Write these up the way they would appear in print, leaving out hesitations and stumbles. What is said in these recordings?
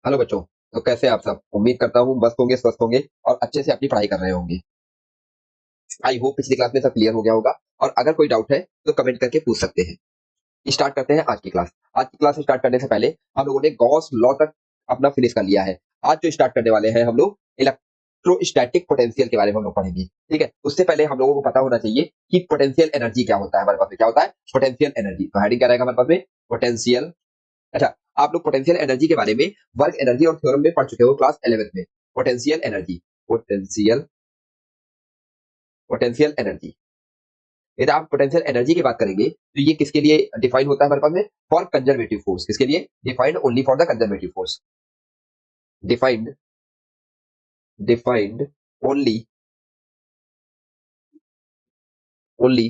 Hello बच्चों। तो कैसे हैं आप सब? उम्मीद करता हूँ मस्त होंगे, स्वस्थ होंगे और अच्छे से अपनी पढ़ाई कर रहे होंगे। आई होप पिछली क्लास में सब क्लियर हो गया होगा। और अगर कोई डाउट है तो कमेंट करके पूछ सकते हैं। स्टार्ट करते हैं आज की क्लास। आज की क्लास स्टार्ट करने से पहले हम लोगों ने गॉस लॉ तक अपना फिनिश कर लिया है। आज जो स्टार्ट करने वाले हैं हम लोग इलेक्ट्रोस्टैटिक पोटेंशियल के बारे में हम लोग पढ़ेंगे। ठीक है, उससे पहले हम लोगों को पता होना चाहिए कि पोटेंशियल एनर्जी क्या होता है। हमारे पास में क्या होता है? Potential energy. तो हेडिंग क्या रहेगा हमारे पास में? पोटेंशियल। अच्छा, आप लोग पोटेंशियल एनर्जी के बारे में वर्क एनर्जी और थ्योरम में पढ़ चुके हो क्लास 11th में। Potential energy, potential potential energy. यदि आप पोटेंशियल एनर्जी की बात करेंगे तो ये किसके लिए डिफाइन होता है हमारे पास में? For conservative force. किसके लिए? Defined only for the conservative force. Defined defined only only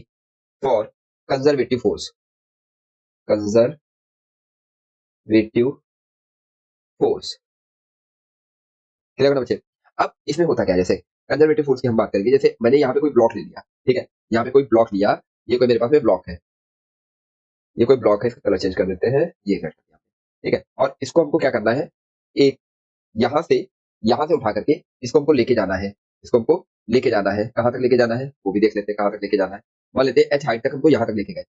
for conservative force. Conservative force. Clear ना बच्चे? अब इसमें होता क्या है, जैसे कंजर्वेटिव फोर्स की हम बात करेंगे। जैसे मैंने यहाँ पे कोई ब्लॉक ले लिया, ठीक है, यहाँ पे कोई ब्लॉक लिया। ये कोई मेरे पास में ब्लॉक है, ये कोई ब्लॉक है, इसका कलर चेंज कर देते हैं, ये कर दिया। ठीक है, और इसको हमको क्या करना है? एक यहाँ से यहाँ से उठा करके इसको हमको लेके जाना है। इसको हमको लेके जाना है, कहाँ तक लेके जाना है वो भी देख लेते हैं, कहाँ तक लेके जाना है। मान लेते हैं एच हाइट तक हमको यहाँ तक लेके गए।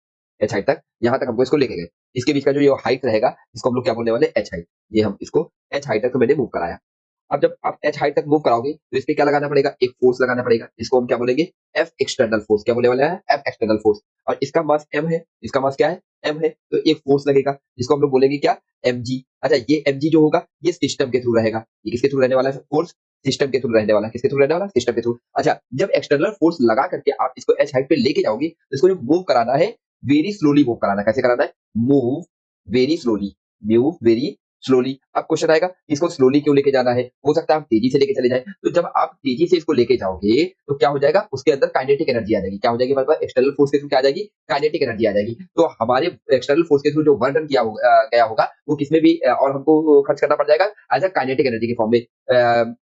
एच हाइट तक, यहाँ तक हमको इसको लेके गए। इसके बीच का जो ये हाइट रहेगा इसको हम लोग क्या बोलने वाले? H height. ये हम इसको एच हाइट तक तो मैंने मूव कराया। अब जब आप एच हाइट तक मूव कराओगे तो इस पे क्या लगाना पड़ेगा? एक फोर्स लगाना पड़ेगा। इसको हम क्या बोलेंगे? F external force. क्या बोलने वाला है? F external force. और इसका मास एम है, इसका मास क्या है? एम है। तो एक फोर्स लगेगा जिसको हम लोग बोलेंगे क्या? M G. अच्छा, ये एम जी जो होगा ये सिस्टम के थ्रू रहेगा। ये किसके थ्रू रहने वाला है? फोर्स सिस्टम के थ्रू रहने वाला है। किसके थ्रू रहने वाला? सिस्टम के थ्रू। अच्छा, जब एक्सटर्नल फोर्स लगा करके आप इसको एच हाइट पे लेके जाओगे तो इसको जो मूव कराना है, वेरी स्लोली मूव कराना है। कैसे कराना है? Move very slowly. Move very slowly. अब क्वेश्चन आएगा इसको स्लोली क्यों लेके जाना है? हो सकता है आप तेजी से लेके चले जाएं। तो जब आप तेजी से इसको लेके जाओगे तो क्या हो जाएगा? उसके अंदर काइनेटिक एनर्जी आ जाएगी। क्या हो जाएगी हमारे पास? एक्सटर्नल फोर्स के थ्रू क्या आ जाएगी? काइनेटिक एनर्जी आ जाएगी। तो हमारे एक्सटर्नल फोर्स के थ्रू जो वर्क डन गया होगा वो किसमें भी और हमको खर्च करना पड़ जाएगा एज अ काइनेटिक एनर्जी के फॉर्म में।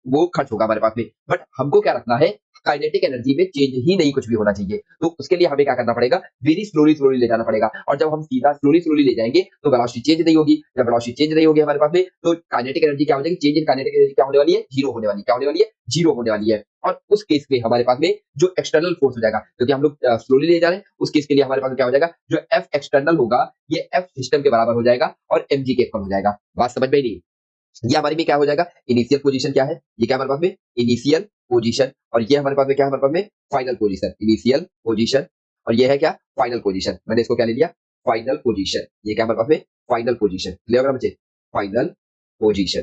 वो खर्च होगा हमारे पास में। बट हमको क्या रखना है? काइनेटिक एनर्जी में चेंज ही नहीं कुछ भी होना चाहिए। तो उसके लिए हमें क्या करना पड़ेगा? वेरी स्लोली स्लोली ले जाना पड़ेगा। और जब हम सीधा स्लोली स्लोली ले जाएंगे तो वेलोसिटी चेंज नहीं होगी। जब वेलोसिटी चेंज नहीं होगी हमारे पास में तो काइनेटिक एनर्जी क्या हो जाएगी? चेंज इन काइनेटिक एनर्जी क्या होने वाली है? जीरो होने वाली। क्या होने वाली है? जीरो होने वाली है। और उस केस में हमारे पास में जो एक्सटर्नल फोर्स हो जाएगा, क्योंकि हम लोग स्लोली ले जा रहे हैं, उस केस के लिए हमारे पास में क्या हो जाएगा? जो एफ एक्सटर्नल होगा ये एफ सिस्टम के बराबर हो जाएगा और एम जी के इक्वल हो जाएगा। बात समझ में नहीं? ये हमारे में क्या हो जाएगा? इनिशियल पोजीशन क्या है? ये क्या हमारे पास में? Initial position. और ये हमारे पास में क्या है? हमारे पास में फाइनल पोजीशन। इनिशियल पोजीशन और ये है क्या? Final position. मैंने इसको क्या ले लिया? Final position. ये क्या हमारे पास में? Final position. क्लियर होगा बच्चे? Final position,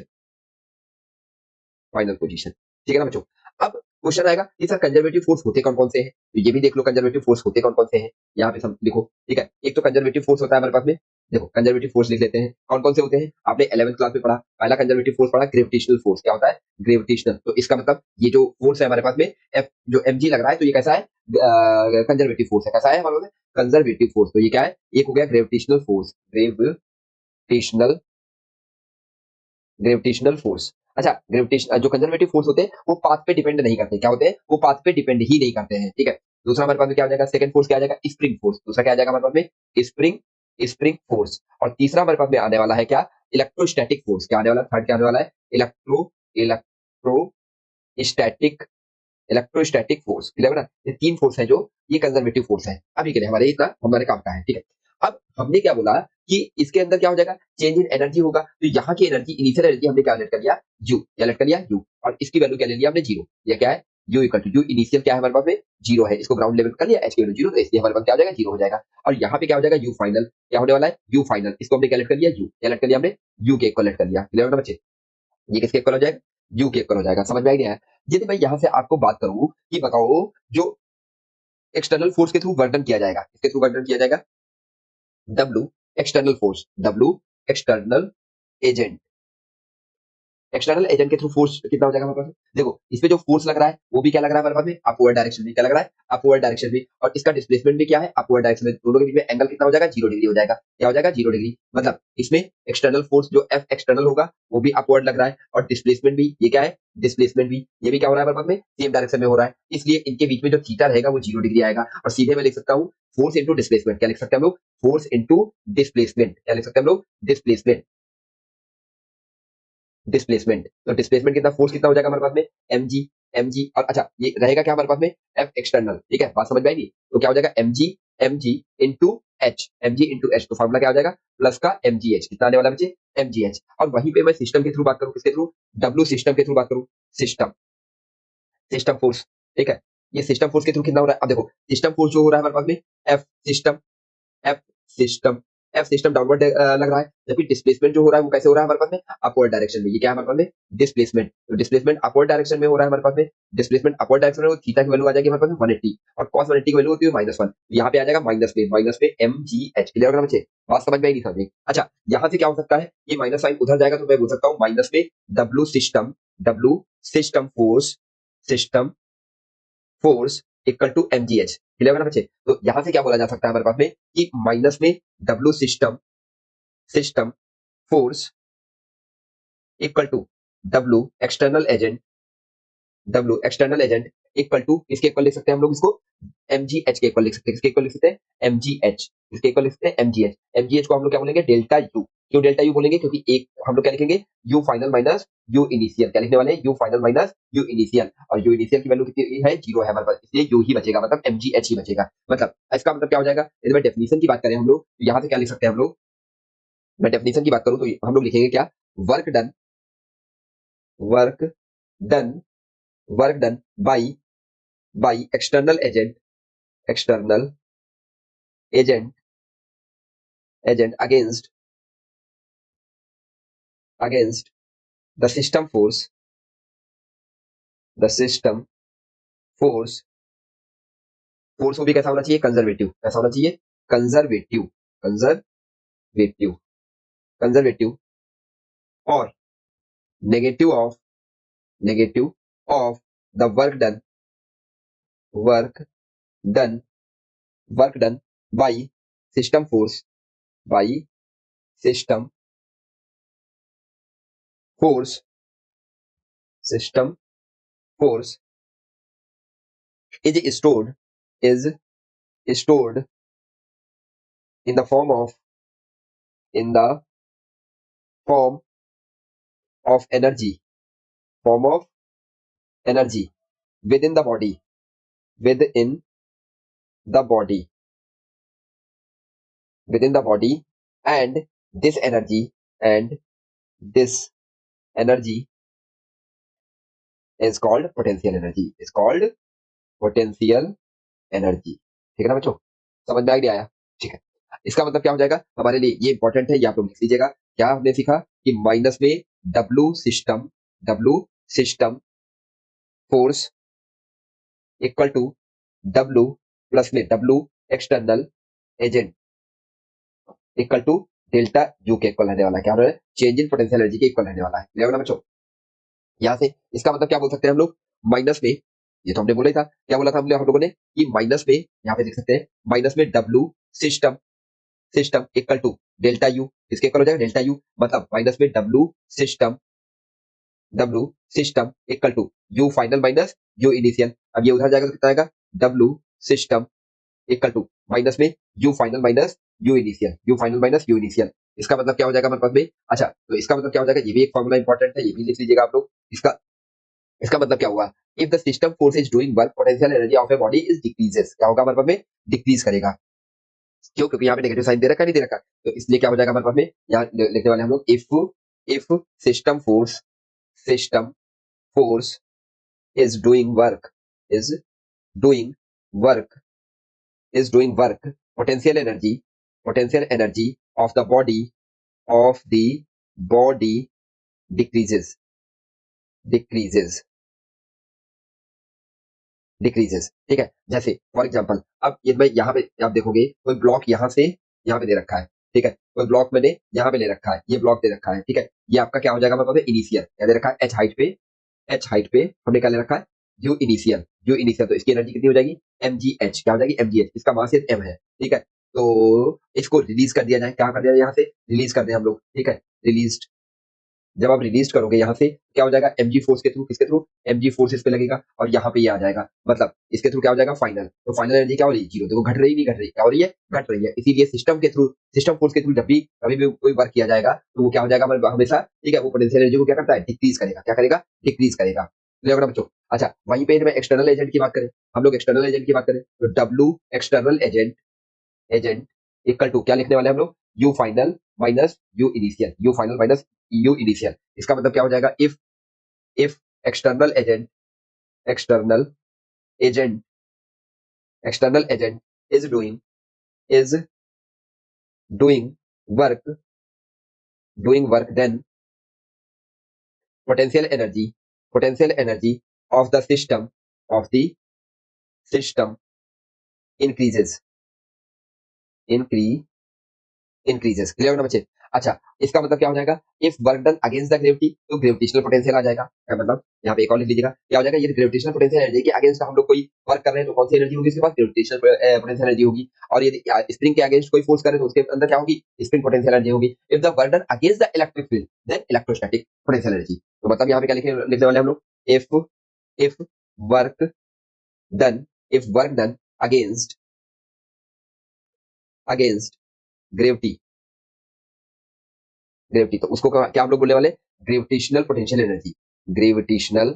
final position. ठीक है ना बच्चों? अब क्वेश्चन आएगा कि सर कंजर्वेटिव फोर्स होते कौन कौन से हैं? तो ये भी देख लो कंजर्वेटिव फोर्स होते कौन कौन से हैं। यहाँ पे सब लिखो। ठीक है, एक तो कंजर्वेटिव फोर्स होता है हमारे पास में। देखो कंजर्वेटिव फोर्स लिख लेते हैं। कौन कौन से होते हैं? आपने 11th क्लास में पढ़ा। पहला कंजर्वेटिव फोर्स पढ़ा ग्रेविटेशनल फोर्स। क्या होता है? ग्रेविटेशनल। तो इसका मतलब ये जो फोर्स है हमारे पास में एफ जो एम जी लग रहा है तो ये कैसा है? कंजर्वेटिव फोर्स है। कैसा है हमारे पास? Conservative force. तो ये क्या है? एक हो गया gravitational force. Gravitational gravitational force. अच्छा, ग्रेविटेशन जो कंजर्वेटिव फोर्स होते हैं वो पाथ पे डिपेंड नहीं करते। क्या होते हैं? वो पाथ पे डिपेंड ही नहीं करते हैं। ठीक है, दूसरा हमारे पास में क्या हो जाएगा? सेकंड फोर्स क्या आ जाएगा? Spring force. दूसरा क्या आ जाएगा हमारे पास में? Spring spring force. और तीसरा हमारे पास में आने वाला है क्या? Electrostatic force. क्या आने वाला है? थर्ड क्या आने वाला है? Electrostatic electrostatic force. क्लियर है ना? ये तीन फोर्स है जो ये कंजर्वेटिव फोर्स है। अभी के लिए हमारे इतना हमारे काम का है। ठीक है, अब हमने क्या बोला कि इसके अंदर क्या हो जाएगा? चेंज इन एनर्जी होगा। तो यहाँ की एनर्जी, इनिशियल एनर्जी हमने क्या लेट कर लिया? यू। क्या लेट कर लिया? यू। और इसकी वैल्यू क्या ले लिया हमने? जीरो। ये क्या है? U equal to U initial क्या है हमारे पास में? जीरो है। इसको ग्राउंड लेवल कर लिया, एच की वैल्यू जीरो, तो इसलिए हमारे पास क्या हो जाएगा? जीरो हो जाएगा। और यहाँ पे क्या हो जाएगा? You final. क्या होने वाला है? You final. इसको हमने क्या लेट कर लिया? यू। क्या लेट कर लिया हमने? यू के इक्वल लेट कर लिया। क्लियर है ना बच्चे? ये किसके इक्वल हो जाएगा? यू के इक्वल हो जाएगा। समझ में आ गया है? यदि मैं यहाँ से आपको बात करूं कि बताओ जो एक्सटर्नल फोर्स के थ्रू वर्डन किया जाएगा, इसके थ्रू वर्डन किया जाएगा W external force. W external agent. External agent के थ्रू फोर्स कितना हो जाएगा हमारे पास? देखो इसमें जो फोर्स लग रहा है वो भी क्या लग रहा है हमारे पास में? अपवर्ड डायरेक्शन में। क्या लग रहा है? अपवर्ड डायरेक्शन में। और इसका डिस्प्लेसमेंट भी क्या है? अपवर्ड डायरेक्शन में। दोनों के बीच में एंगल कितना हो जाएगा? जीरो डिग्री हो जाएगा। क्या हो जाएगा? Zero degree. मतलब इसमें एक्सटर्नल फोर्स जो एफ एक्सटर्नल होगा वो भी अपवर्ड लग रहा है और डिस्प्लेसमेंट भी ये क्या है? डिस्प्लेसमेंट भी ये भी क्या हो रहा है हमारे पास में? सेम डायरेक्शन में हो रहा है। इसलिए इनके बीच में जो थीटा रहेगा वो जीरो डिग्री आएगा। और सीधे मैं लिख सकता हूँ फोर्स इंटू डिस्प्लेसमेंट। क्या लिख सकते हैं हम लोग? Force into displacement. क्या लिख सकते हैं हम लोग? डिस्प्लेसमेंट। डिस्प्लेसमेंट, तो डिस्प्लेसमेंट कितना, फोर्स कितना हो जाएगा हमारे पास में, mg, mg, और अच्छा ये रहेगा क्या हमारे पास में, F एक्सटर्नल, ठीक है, बात समझ में आएगी, तो क्या हो जाएगा mg, mg into H, mg into H, तो फॉर्मूला क्या हो जाएगा, प्लस का mgh, कितना आने वाला बच्चे, mgh, और वहीं पे मैं सिस्टम के थ्रू बात करूं, किसके थ्रू, W सिस्टम के थ्रू बात करूं, सिस्टम, सिस्टम फोर्स, ठीक है, ये सिस्टम फोर्स के थ्रू कितना हो रहा है, अब देखो सिस्टम फोर्स जो हो रहा है हमारे पास में, F system, F system, F system downward लग रहा है, जबकि डिस्प्लेसमेंट जो हो रहा है वो कैसे हो रहा है हमारे पास में, अपवर्ड डायरेक्शन में, ये क्या है हमारे पास में, डिस्प्लेसमेंट, तो डिस्प्लेसमेंट अपवर्ड डायरेक्शन में हो रहा है हमारे पास में, डिस्प्लेसमेंट अपवर्ड डायरेक्शन में, थीटा की वैल्यू आ जाएगी हमारे पास में 180, और cos 180 की वैल्यू होती है -1, यहाँ पे आ जाएगा माइनस में mgh, क्लियर होगा बच्चे, बात समझ में आई नहीं समझ में, अच्छा यहाँ से क्या हो सकता है, ये माइनस साइन उधर जाएगा, तो मैं बोल सकता हूँ माइनस में w system force, system force equal to mgh, clear होगा ना बच्चे, तो यहाँ से क्या बोला जा सकता है हमारे पास में, कि माइनस में w system, system force equal to W external agent equal to, इसके इक्वल लिख सकते हैं हम लोग इसको, mgh के इक्वल लिख सकते हैं, किसके इक्वल लिख सकते हैं, mgh, इसके इक्वल लिख सकते हैं mgh, mgh को हम लोग क्या बोलेंगे, डेल्टा u, क्यों डेल्टा u बोलेंगे, क्योंकि एक हम लोग क्या लिखेंगे, u final minus u initial, क्या लिखने वाले हैं, u final minus u initial, और u इनिशियल की वैल्यू कितनी है, 0 है हमारे पास, इसलिए u ही बचेगा, मतलब mgh ही बचेगा, मतलब इसका मतलब क्या हो जाएगा, यदि मैं डेफिनेशन की बात करें हम लोग, तो यहाँ से क्या लिख सकते हैं हम लोग, मैं डेफिनेशन की बात करूं तो हम लोग लिखेंगे क्या, work done, work done, work done by, by external agent, external agent, agent against, against the system force, the system force, force वो भी कैसा होना चाहिए, कंजर्वेटिव, कैसा होना चाहिए, कंजर्वेटिव, कंजर्वेटिव, कंजर्वेटिव, और negative of, negative of the work done, work done, work done by system force, by system force, system force is stored, is stored in the form of, in the form of energy, form of energy within the body, within the body, within the body, and this energy, and this energy is called potential energy, is called potential energy, ठीक है ना बच्चों, समझ में आ गया आया, ठीक है, इसका मतलब क्या हो जाएगा हमारे लिए, ये इंपॉर्टेंट है, ये आप लोग लिख लीजिएगा, क्या हमने सीखा कि माइनस में W system, W system force equal to W plus में W external agent equal to delta U के इक्वल रहने वाला है, क्या होने वाला है, चेंज इन पोटेंशियल एनर्जी के इक्वल रहने वाला है, क्लियर होगा ना बच्चों, यहाँ से इसका मतलब क्या बोल सकते हैं हम लोग, माइनस में, ये तो हमने बोला ही था, क्या बोला था हम लोगों ने, कि माइनस में, यहाँ पे देख सकते हैं, माइनस में W system, system equal to delta U, इसके इक्वल हो जाएगा डेल्टा U, मतलब माइनस में W system, W system equal to U final minus U initial, अब ये उधर जाएगा तो कितना आएगा, W system equal to minus में U final minus U initial, U final minus U initial, इसका मतलब क्या हो जाएगा हमारे पास में, अच्छा तो इसका मतलब क्या हो जाएगा, ये भी एक फॉर्मूला इंपॉर्टेंट है, ये भी लिख लीजिएगा आप लोग, इसका इसका मतलब क्या हुआ, if the system force is doing work, potential energy of a body is decreases, क्या होगा हमारे पास में, डिक्रीज करेगा, क्यों, क्योंकि यहाँ पे नेगेटिव साइन दे रखा है, नहीं दे रखा, तो इसलिए क्या हो जाएगा हमारे पास में, यहाँ लिखने वाले हम लोग, if system force, system force is doing work, is doing work, is doing work, potential energy, potential energy of the body decreases, decreases, decreases, ठीक है, जैसे फॉर एग्जांपल, अब ये मैं यहाँ पे आप देखोगे कोई ब्लॉक यहाँ से यहाँ पे दे रखा है, ठीक है, कोई ब्लॉक मैंने यहाँ पे ले रखा है, ये ब्लॉक दे रखा है, ठीक है, ये आपका क्या हो जाएगा मतलब इनिशियल, क्या दे रखा है, एच हाइट पे हमने क्या ले रखा है, यू इनिशियल, यू इनिशियल, तो इसकी एनर्जी कितनी हो जाएगी, mgh, क्या हो जाएगी, mgh, इसका मास m है, ठीक है, तो इसको रिलीज कर दिया जाए, क्या कर दिया जाए, यहाँ से रिलीज कर दें हम लोग, ठीक है, रिलीज, जब आप रिलीज करोगे यहाँ से क्या हो जाएगा, एमजी फोर्स के थ्रू, किसके थ्रू, एमजी फोर्सेस पे लगेगा और यहाँ पे ये आ जाएगा, मतलब इसके थ्रू क्या हो जाएगा, फाइनल। तो फाइनल एनर्जी क्या हो रही है, जीरो। देखो घट रही नहीं, घट रही, क्या हो रही है, घट रही है। इसीलिए सिस्टम के थ्रू, सिस्टम फोर्स के थ्रू जब भी कभी भी कोई वर्क किया जाएगा तो वो क्या हो जाएगा हमेशा, ठीक है, वो पोटेंशियल एनर्जी को क्या करता है, डिक्रीज करेगा। क्या करेगा, डिक्रीज करेगा। क्लियर होगा बच्चों। अच्छा वहीं पे मैं एक्सटर्नल एजेंट की बात करें, हम लोग एक्सटर्नल एजेंट की बात करें तो W external agent, agent equal to क्या लिखने वाले हैं हम लोग, U final minus U initial, U final minus U initial. इसका मतलब क्या हो जाएगा, if external agent, external agent, external agent is doing, is doing work, doing work, then potential energy, potential energy of the system, of the system increases, इंक्री increases. Clear होना बच्चे। अच्छा इसका मतलब क्या हो जाएगा, if work done against the gravity, तो ग्रेविटेशनल पोटेंशियल आ जाएगा। क्या मतलब, यहाँ पे एक और लिख लीजिएगा, क्या हो जाएगा, ये ग्रेविटेशनल पोटेंशियल एनर्जी के अगेंस्ट हम लोग कोई वर्क कर रहे हैं तो कौन सी एनर्जी होगी इसके पास, ग्रेविटेशनल पोटेंशियल एनर्जी होगी। और यदि स्प्रिंग के अगेंस्ट कोई फोर्स करे तो उसके अंदर क्या होगी, स्प्रिंग पोटेंशियल एनर्जी होगी। If the work done against the electric field then electrostatic potential energy. तो मतलब यहाँ पे क्या लिखने वाले हम लोग, if if work done, if work done against, against gravity, gravity, तो उसको क्या हम लोग बोलने वाले, gravitational potential energy, gravitational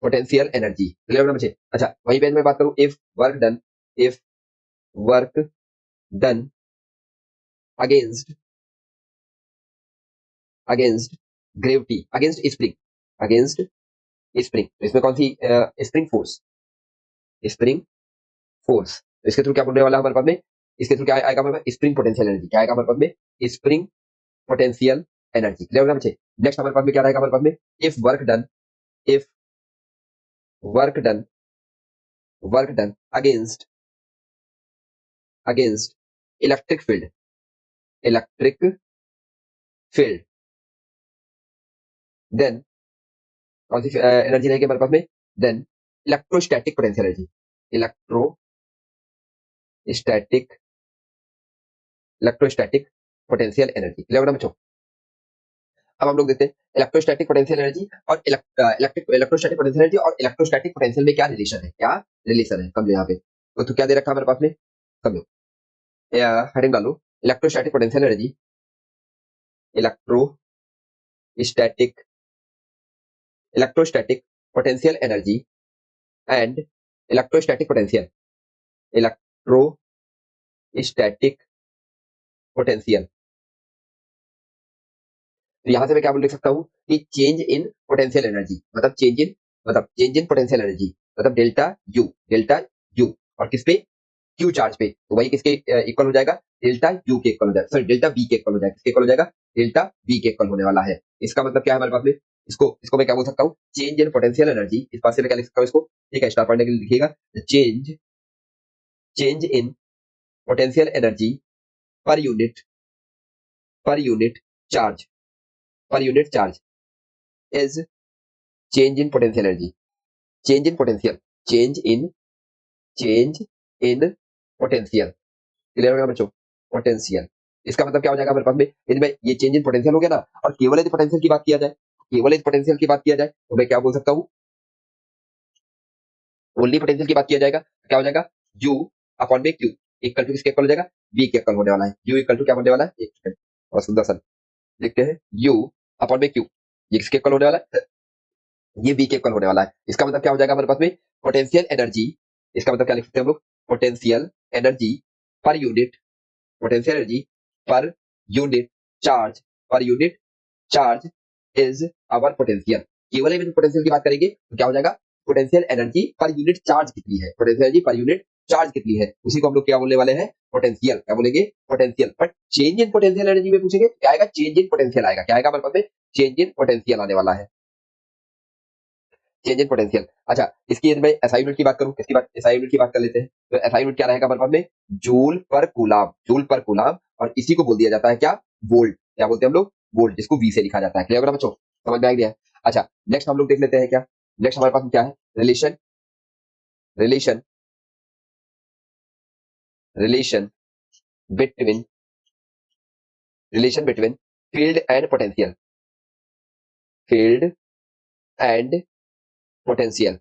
potential energy. Clear होना बच्चे। अच्छा वही पे मैं बात करूं, if work done, if work done against, against gravity, against spring, against spring, तो इसमें कौन सी स्प्रिंग फोर्स, स्प्रिंग फोर्स। तो इसके थ्रू क्या बोलने वाला हमारे पास में, इसके थ्रू क्या आएगा हमारे पास, स्प्रिंग पोटेंशियल एनर्जी। क्या आएगा हमारे पास में, स्प्रिंग पोटेंशियल एनर्जी। क्लियर होना बच्चे। नेक्स्ट हमारे पास में क्या रहेगा हमारे पास में, if work done, if work done, work done against, against electric field, electric field, then कौन सी एनर्जी रहेगी हमारे पास में, then electrostatic potential energy, electrostatic, electrostatic potential energy. Clear होना बच्चों। अब हम लोग देखते हैं इलेक्ट्रोस्टैटिक पोटेंशियल एनर्जी और इलेक्ट्रिक, इलेक्ट्रोस्टैटिक पोटेंशियल एनर्जी और इलेक्ट्रोस्टैटिक पोटेंशियल में क्या रिलेशन है, क्या रिलेशन है, समझो यहाँ पे। तो क्या दे रखा है हमारे पास में, समझो हेडिंग डालो, electrostatic potential energy, electrostatic, electrostatic potential energy and electrostatic potential, electrostatic potential. तो यहां से मैं क्या बोल लिख सकता हूँ कि चेंज इन पोटेंशियल एनर्जी, मतलब चेंज इन, मतलब चेंज इन पोटेंशियल एनर्जी, मतलब डेल्टा यू, डेल्टा यू, और किस पे, क्यू चार्ज पे, तो वही किसके इक्वल हो जाएगा, डेल्टा यू के इक्वल हो जाएगा, सॉरी डेल्टा बी के इक्वल हो जाएगा, किसके इक्वल हो जाएगा, डेल्टा बी के इक्वल होने वाला है। इसका मतलब क्या है हमारे पास में, इसको इसको मैं क्या बोल सकता हूँ, चेंज इन पोटेंशियल एनर्जी। इस पास से मैं क्या लिख सकता हूँ इसको, ठीक है, स्टार पढ़ने के लिए लिखिएगा, change, change in potential energy per unit, पर unit charge, per unit charge is change in potential energy, change in potential, change in, change in potential. Clear होगा बच्चों, पोटेंशियल। इसका मतलब क्या हो जाएगा हमारे पास में, यदि मैं ये चेंज इन पोटेंशियल हो गया ना, और केवल यदि पोटेंशियल की बात किया जाए, केवल यदि पोटेंशियल की बात किया जाए तो मैं क्या बोल सकता हूँ, ओनली पोटेंशियल की बात किया जाएगा तो क्या हो जाएगा, यू अपॉन में क्यू इक्वल टू किसके इक्वल हो जाएगा, बी के इक्वल होने वाला है। यू इक्वल टू क्या होने वाला है, एक सेकंड और सुंदर सन लिखते हैं, यू अपॉन में क्यू, ये किसके इक्वल होने वाला है, ये बी के इक्वल होने वाला है। इसका मतलब क्या हो जाएगा हमारे पास में, पोटेंशियल एनर्जी, इसका मतलब क्या लिख सकते हैं हम लोग, potential energy per unit, potential energy per unit charge, per unit charge is our potential. केवल यदि पोटेंशियल की बात करेंगे तो क्या हो जाएगा, potential energy per unit charge कितनी है, potential energy per unit charge कितनी है, उसी को हम लोग क्या बोलने वाले हैं, पोटेंशियल। क्या बोलेंगे, potential. But change in potential energy में पूछेंगे क्या आएगा, चेंज इन पोटेंशियल आएगा। क्या आएगा हमारे पास में, चेंज इन पोटेंशियल आने वाला है, चेंज इन पोटेंशियल। अच्छा इसकी यदि मैं एसआई यूनिट की बात करूं, किसकी बात, एसआई यूनिट की बात कर लेते हैं। तो एसआई यूनिट क्या रहेगा हमारे पास में, जूल पर कूलाम, जूल पर कूलाम, और इसी को बोल दिया जाता है क्या, वोल्ट। क्या बोलते हैं हम लोग, वोल्ट, जिसको वी से लिखा जाता है। क्लियर होगा बच्चों, समझ में आ गया है। अच्छा नेक्स्ट हम लोग देख लेते हैं क्या, नेक्स्ट हमारे पास में क्या है, relation, relation, relation between relation between field and potential, field and potential,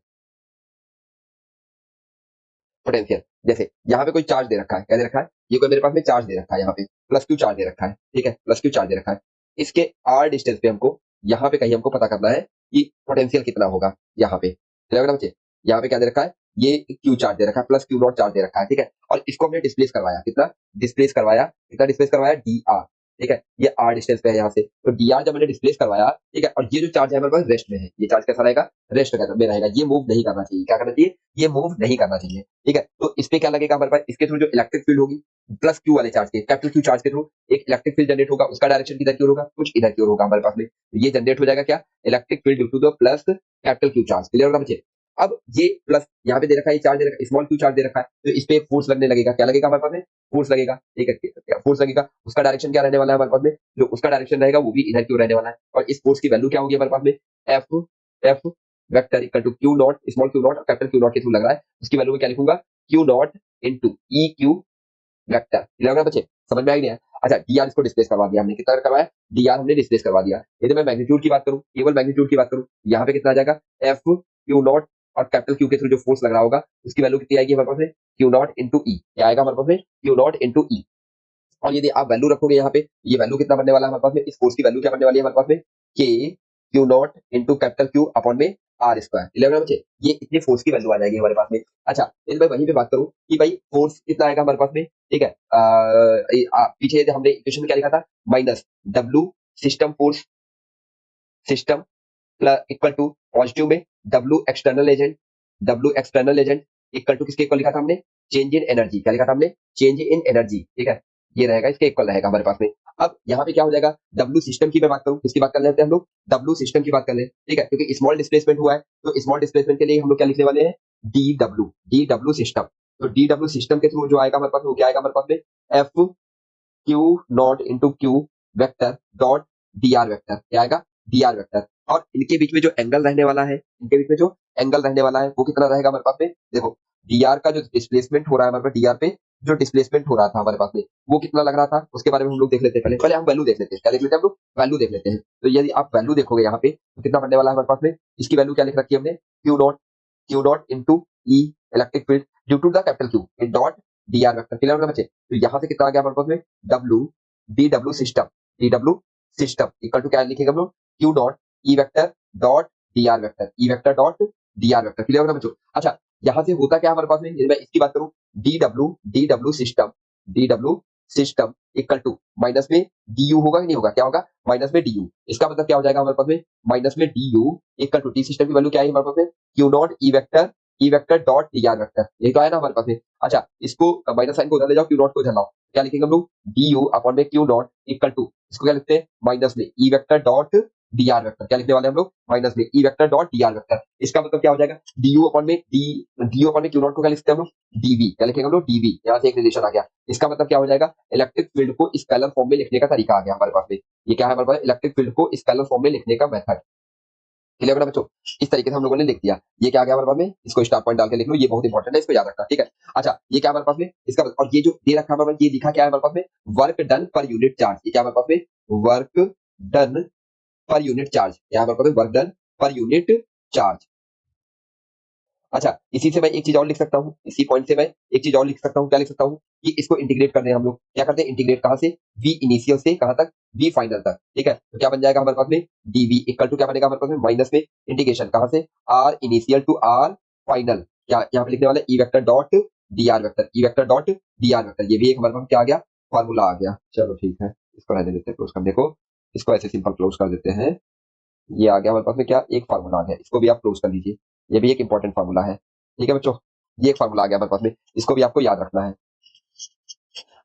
potential. जैसे यहाँ पे कोई चार्ज दे रखा है, क्या दे रखा है, ये कोई मेरे पास में चार्ज दे रखा है, यहाँ पे प्लस क्यू चार्ज दे रखा है, ठीक है, प्लस क्यू चार्ज दे रखा है। इसके आर डिस्टेंस पे हमको यहाँ पे कहीं हमको पता करना है कि पोटेंशियल कितना होगा। यहाँ पे चलेगा ना बच्चे, यहाँ पे क्या दे रखा है, ये क्यू चार्ज दे रखा है, प्लस क्यू नॉट चार्ज दे रखा है, ठीक है। और इसको हमने डिस्प्लेस करवाया, कितना डिस्प्लेस करवाया, कितना डिस्प्लेस करवाया, डी आर, ठीक है। ये आर डिस्टेंस पे है यहाँ से, तो डी आर जब मैंने डिस्प्लेस करवाया, ठीक है। और ये जो चार्ज है हमारे पास रेस्ट में है, ये चार्ज कैसा रहेगा, रेस्ट में रहेगा, ये मूव नहीं करना चाहिए, क्या करना चाहिए, ये मूव नहीं करना चाहिए, ठीक है। तो इस पे क्या लगेगा हमारे पास, इसके थ्रू जो इलेक्ट्रिक फील्ड होगी प्लस क्यू वाले चार्ज के, कैपिटल क्यू चार्ज के थ्रू एक इलेक्ट्रिक फील्ड जनरेट होगा, उसका डायरेक्शन किधर की ओर होगा, कुछ इधर की ओर होगा हमारे पास में। तो ये जनरेट हो जाएगा क्या, electric field due to the plus capital Q charge, clear होगा बच्चे। अब ये प्लस यहाँ पे दे रखा है, चार्ज दे रखा है, स्मॉल क्यू चार्ज दे रखा है, तो इस पे फोर्स लगने लगेगा, क्या लगेगा हमारे पास में, फोर्स लगेगा, ठीक है, फोर्स लगेगा। उसका डायरेक्शन क्या रहने वाला है हमारे पास में, जो उसका डायरेक्शन रहेगा वो भी इधर की ओर रहने वाला है। और इस फोर्स की वैल्यू क्या होगी हमारे पास में, F F vector equal to Q nought, small Q nought और कैपिटल क्यू नॉट के थ्रू लग रहा है, उसकी वैल्यू में क्या लिखूंगा, Q nought into E Q vector, clear होगा बच्चे, समझ में आ गया। अच्छा डी आर इसको डिस्प्लेस करवा दिया हमने, कितना करवाया, डी आर हमने डिस्प्लेस करवा दिया। यदि मैं मैग्नीट्यूड की बात करूं, केवल मैग्नीट्यूड की बात करूं, यहाँ पे कितना आ जाएगा, एफ क्यू नॉट और कैपिटल क्यू के थ्रू जो फोर्स लग रहा होगा उसकी वैल्यू कितनी आएगी हमारे पास में, क्यू नॉट इंटू ई, क्या आएगा हमारे पास में, क्यू नॉट इंटू ई। और यदि आप वैल्यू रखोगे यहाँ पे, ये वैल्यू कितना बनने वाला है हमारे पास में, इस फोर्स की वैल्यू क्या बनने वाली है हमारे पास में, के Q nought into capital Q upon में आर स्क्वायर, इलेवन बच्चे, ये इतनी फोर्स की वैल्यू आ जाएगी हमारे पास में। अच्छा यदि मैं वहीं पे बात करूं कि भाई फोर्स कितना आएगा हमारे पास में, ठीक है, पीछे हमने इक्वेशन में क्या लिखा था, minus W system force, system plus equal to positive में W external agent, W external agent equal to किसके इक्वल लिखा था हमने, चेंज इन एनर्जी, क्या लिखा था हमने, चेंज इन एनर्जी, ठीक है, ये रहेगा इसके इक्वल रहेगा हमारे पास में। अब यहाँ पे क्या हो जाएगा, डब्ल्यू सिस्टम की मैं बात करूं, किसकी बात कर लेते हैं हम लोग, डब्ल्यू सिस्टम की बात कर ले, ठीक है, क्योंकि स्मॉल डिस्प्लेसमेंट हुआ है, तो स्मॉल डिस्प्लेसमेंट के लिए हम लोग क्या लिखने वाले हैं, D W, D W system. तो डी डब्ल्यू सिस्टम के थ्रू जो आएगा हमारे पास में, वो क्या आएगा हमारे पास में, F Q nought into Q vector dot D R vector, क्या आएगा, डी आर वेक्टर। और इनके बीच में जो एंगल रहने वाला है, इनके बीच में जो एंगल रहने वाला है वो कितना रहेगा हमारे पास में, देखो डीआर का जो डिस्प्लेसमेंट हो रहा है हमारे पास, डीआर पे जो डिस्प्लेसमेंट हो रहा था हमारे पास में, वो कितना लग रहा था, उसके बारे में हम लोग देख लेते हैं। पहले पहले हम वैल्यू देख लेते हैं, क्या देख लेते हैं हम लोग, वैल्यू देख लेते हैं। तो यदि आप वैल्यू देखोगे यहाँ पे तो कितना बनने वाला है हमारे पास में, इसकी वैल्यू क्या लिख रखी है हमने, Q nought into E electric field due to the capital Q in dot D R vector, clear होगा बच्चे। तो यहाँ से कितना आ गया हमारे पास में, W D W system, D W system equal to क्या लिखेंगे हम लोग, Q dot E vector dot D R vector, E vector dot D R vector, clear होगा बच्चों। अच्छा यहाँ से होता क्या हमारे पास में, यदि मैं इसकी बात करूं, D W system, D W system equal to minus में डी यू होगा कि नहीं होगा, क्या होगा, माइनस में डी यू। इसका मतलब क्या हो जाएगा हमारे पास में, माइनस में D U equal to D system की वैल्यू क्या है हमारे पास में, Q nought E vector dot D R vector, यही तो आया ना हमारे पास में। अच्छा इसको माइनस साइन को उधर ले जाओ, क्यू नॉट को उधर लाओ, क्या लिखेंगे हम लोग, डी यू अपॉन में क्यू नॉट इक्वल टू, इसको क्या लिखते हैं, माइनस में E vector dot D R vector, क्या लिखने वाले हम लोग, माइनस में E vector dot D R vector. इसका मतलब क्या हो जाएगा, डी यू अपॉन में डी यू अपॉन में क्यू नॉट को क्या लिखते हैं हम लोग, डीवी, क्या लिखेंगे हम लोग, डीवी, यहाँ से एक रिलेशन आ गया। इसका मतलब क्या हो जाएगा, इलेक्ट्रिक फील्ड को स्केलर फॉर्म में लिखने का तरीका आ गया हमारे पास में। ये क्या है हमारे पास, इलेक्ट्रिक फील्ड को स्केलर फॉर्म में लिखने का मेथड, क्लियर है बच्चों। इस तरीके से हम लोगों ने लिख दिया, ये क्या आ गया हमारे पास में, इसको स्टार पॉइंट डाल के लिख लो, ये बहुत इंपॉर्टेंट है, इसको याद रखना, ठीक है। अच्छा ये क्या हमारे पास में, इसका और ये जो दे रखा है हमारे पास, ये लिखा क्या है हमारे पास में, वर्क डन पर यूनिट चार्ज, ये क्या हमारे पास में, वर्क डन पर यूनिट चार्ज, क्या हमारे पास में, वर्क डन पर यूनिट चार्ज। अच्छा इसी से मैं एक चीज और लिख सकता हूँ, इसी पॉइंट से मैं एक चीज और लिख सकता हूँ, क्या लिख सकता हूँ, कि इसको इंटीग्रेट कर रहे हैं हम लोग, क्या करते हैं, इंटीग्रेट कहाँ से, वी इनिशियल से कहाँ तक, वी फाइनल तक, ठीक है। तो क्या बन जाएगा हमारे पास में, डीवी इक्वल टू क्या बनेगा हमारे पास में, माइनस में इंटीग्रेशन कहाँ से, R initial to R final, क्या यहाँ पे लिखने वाला E vector dot D R vector, E vector dot D R vector, ये भी एक हमारे पास क्या आ गया, फॉर्मूला आ गया। चलो ठीक है, इसको रहने देते हैं क्लोज कर, देखो इसको ऐसे सिंपल क्लोज कर देते हैं, ये आ गया हमारे पास में क्या, एक फार्मूला आ गया, इसको भी आप क्लोज कर लीजिए, ये भी एक इंपॉर्टेंट फार्मूला है, ठीक है बच्चों, ये एक फार्मूला आ गया हमारे पास में, इसको भी आपको याद रखना है।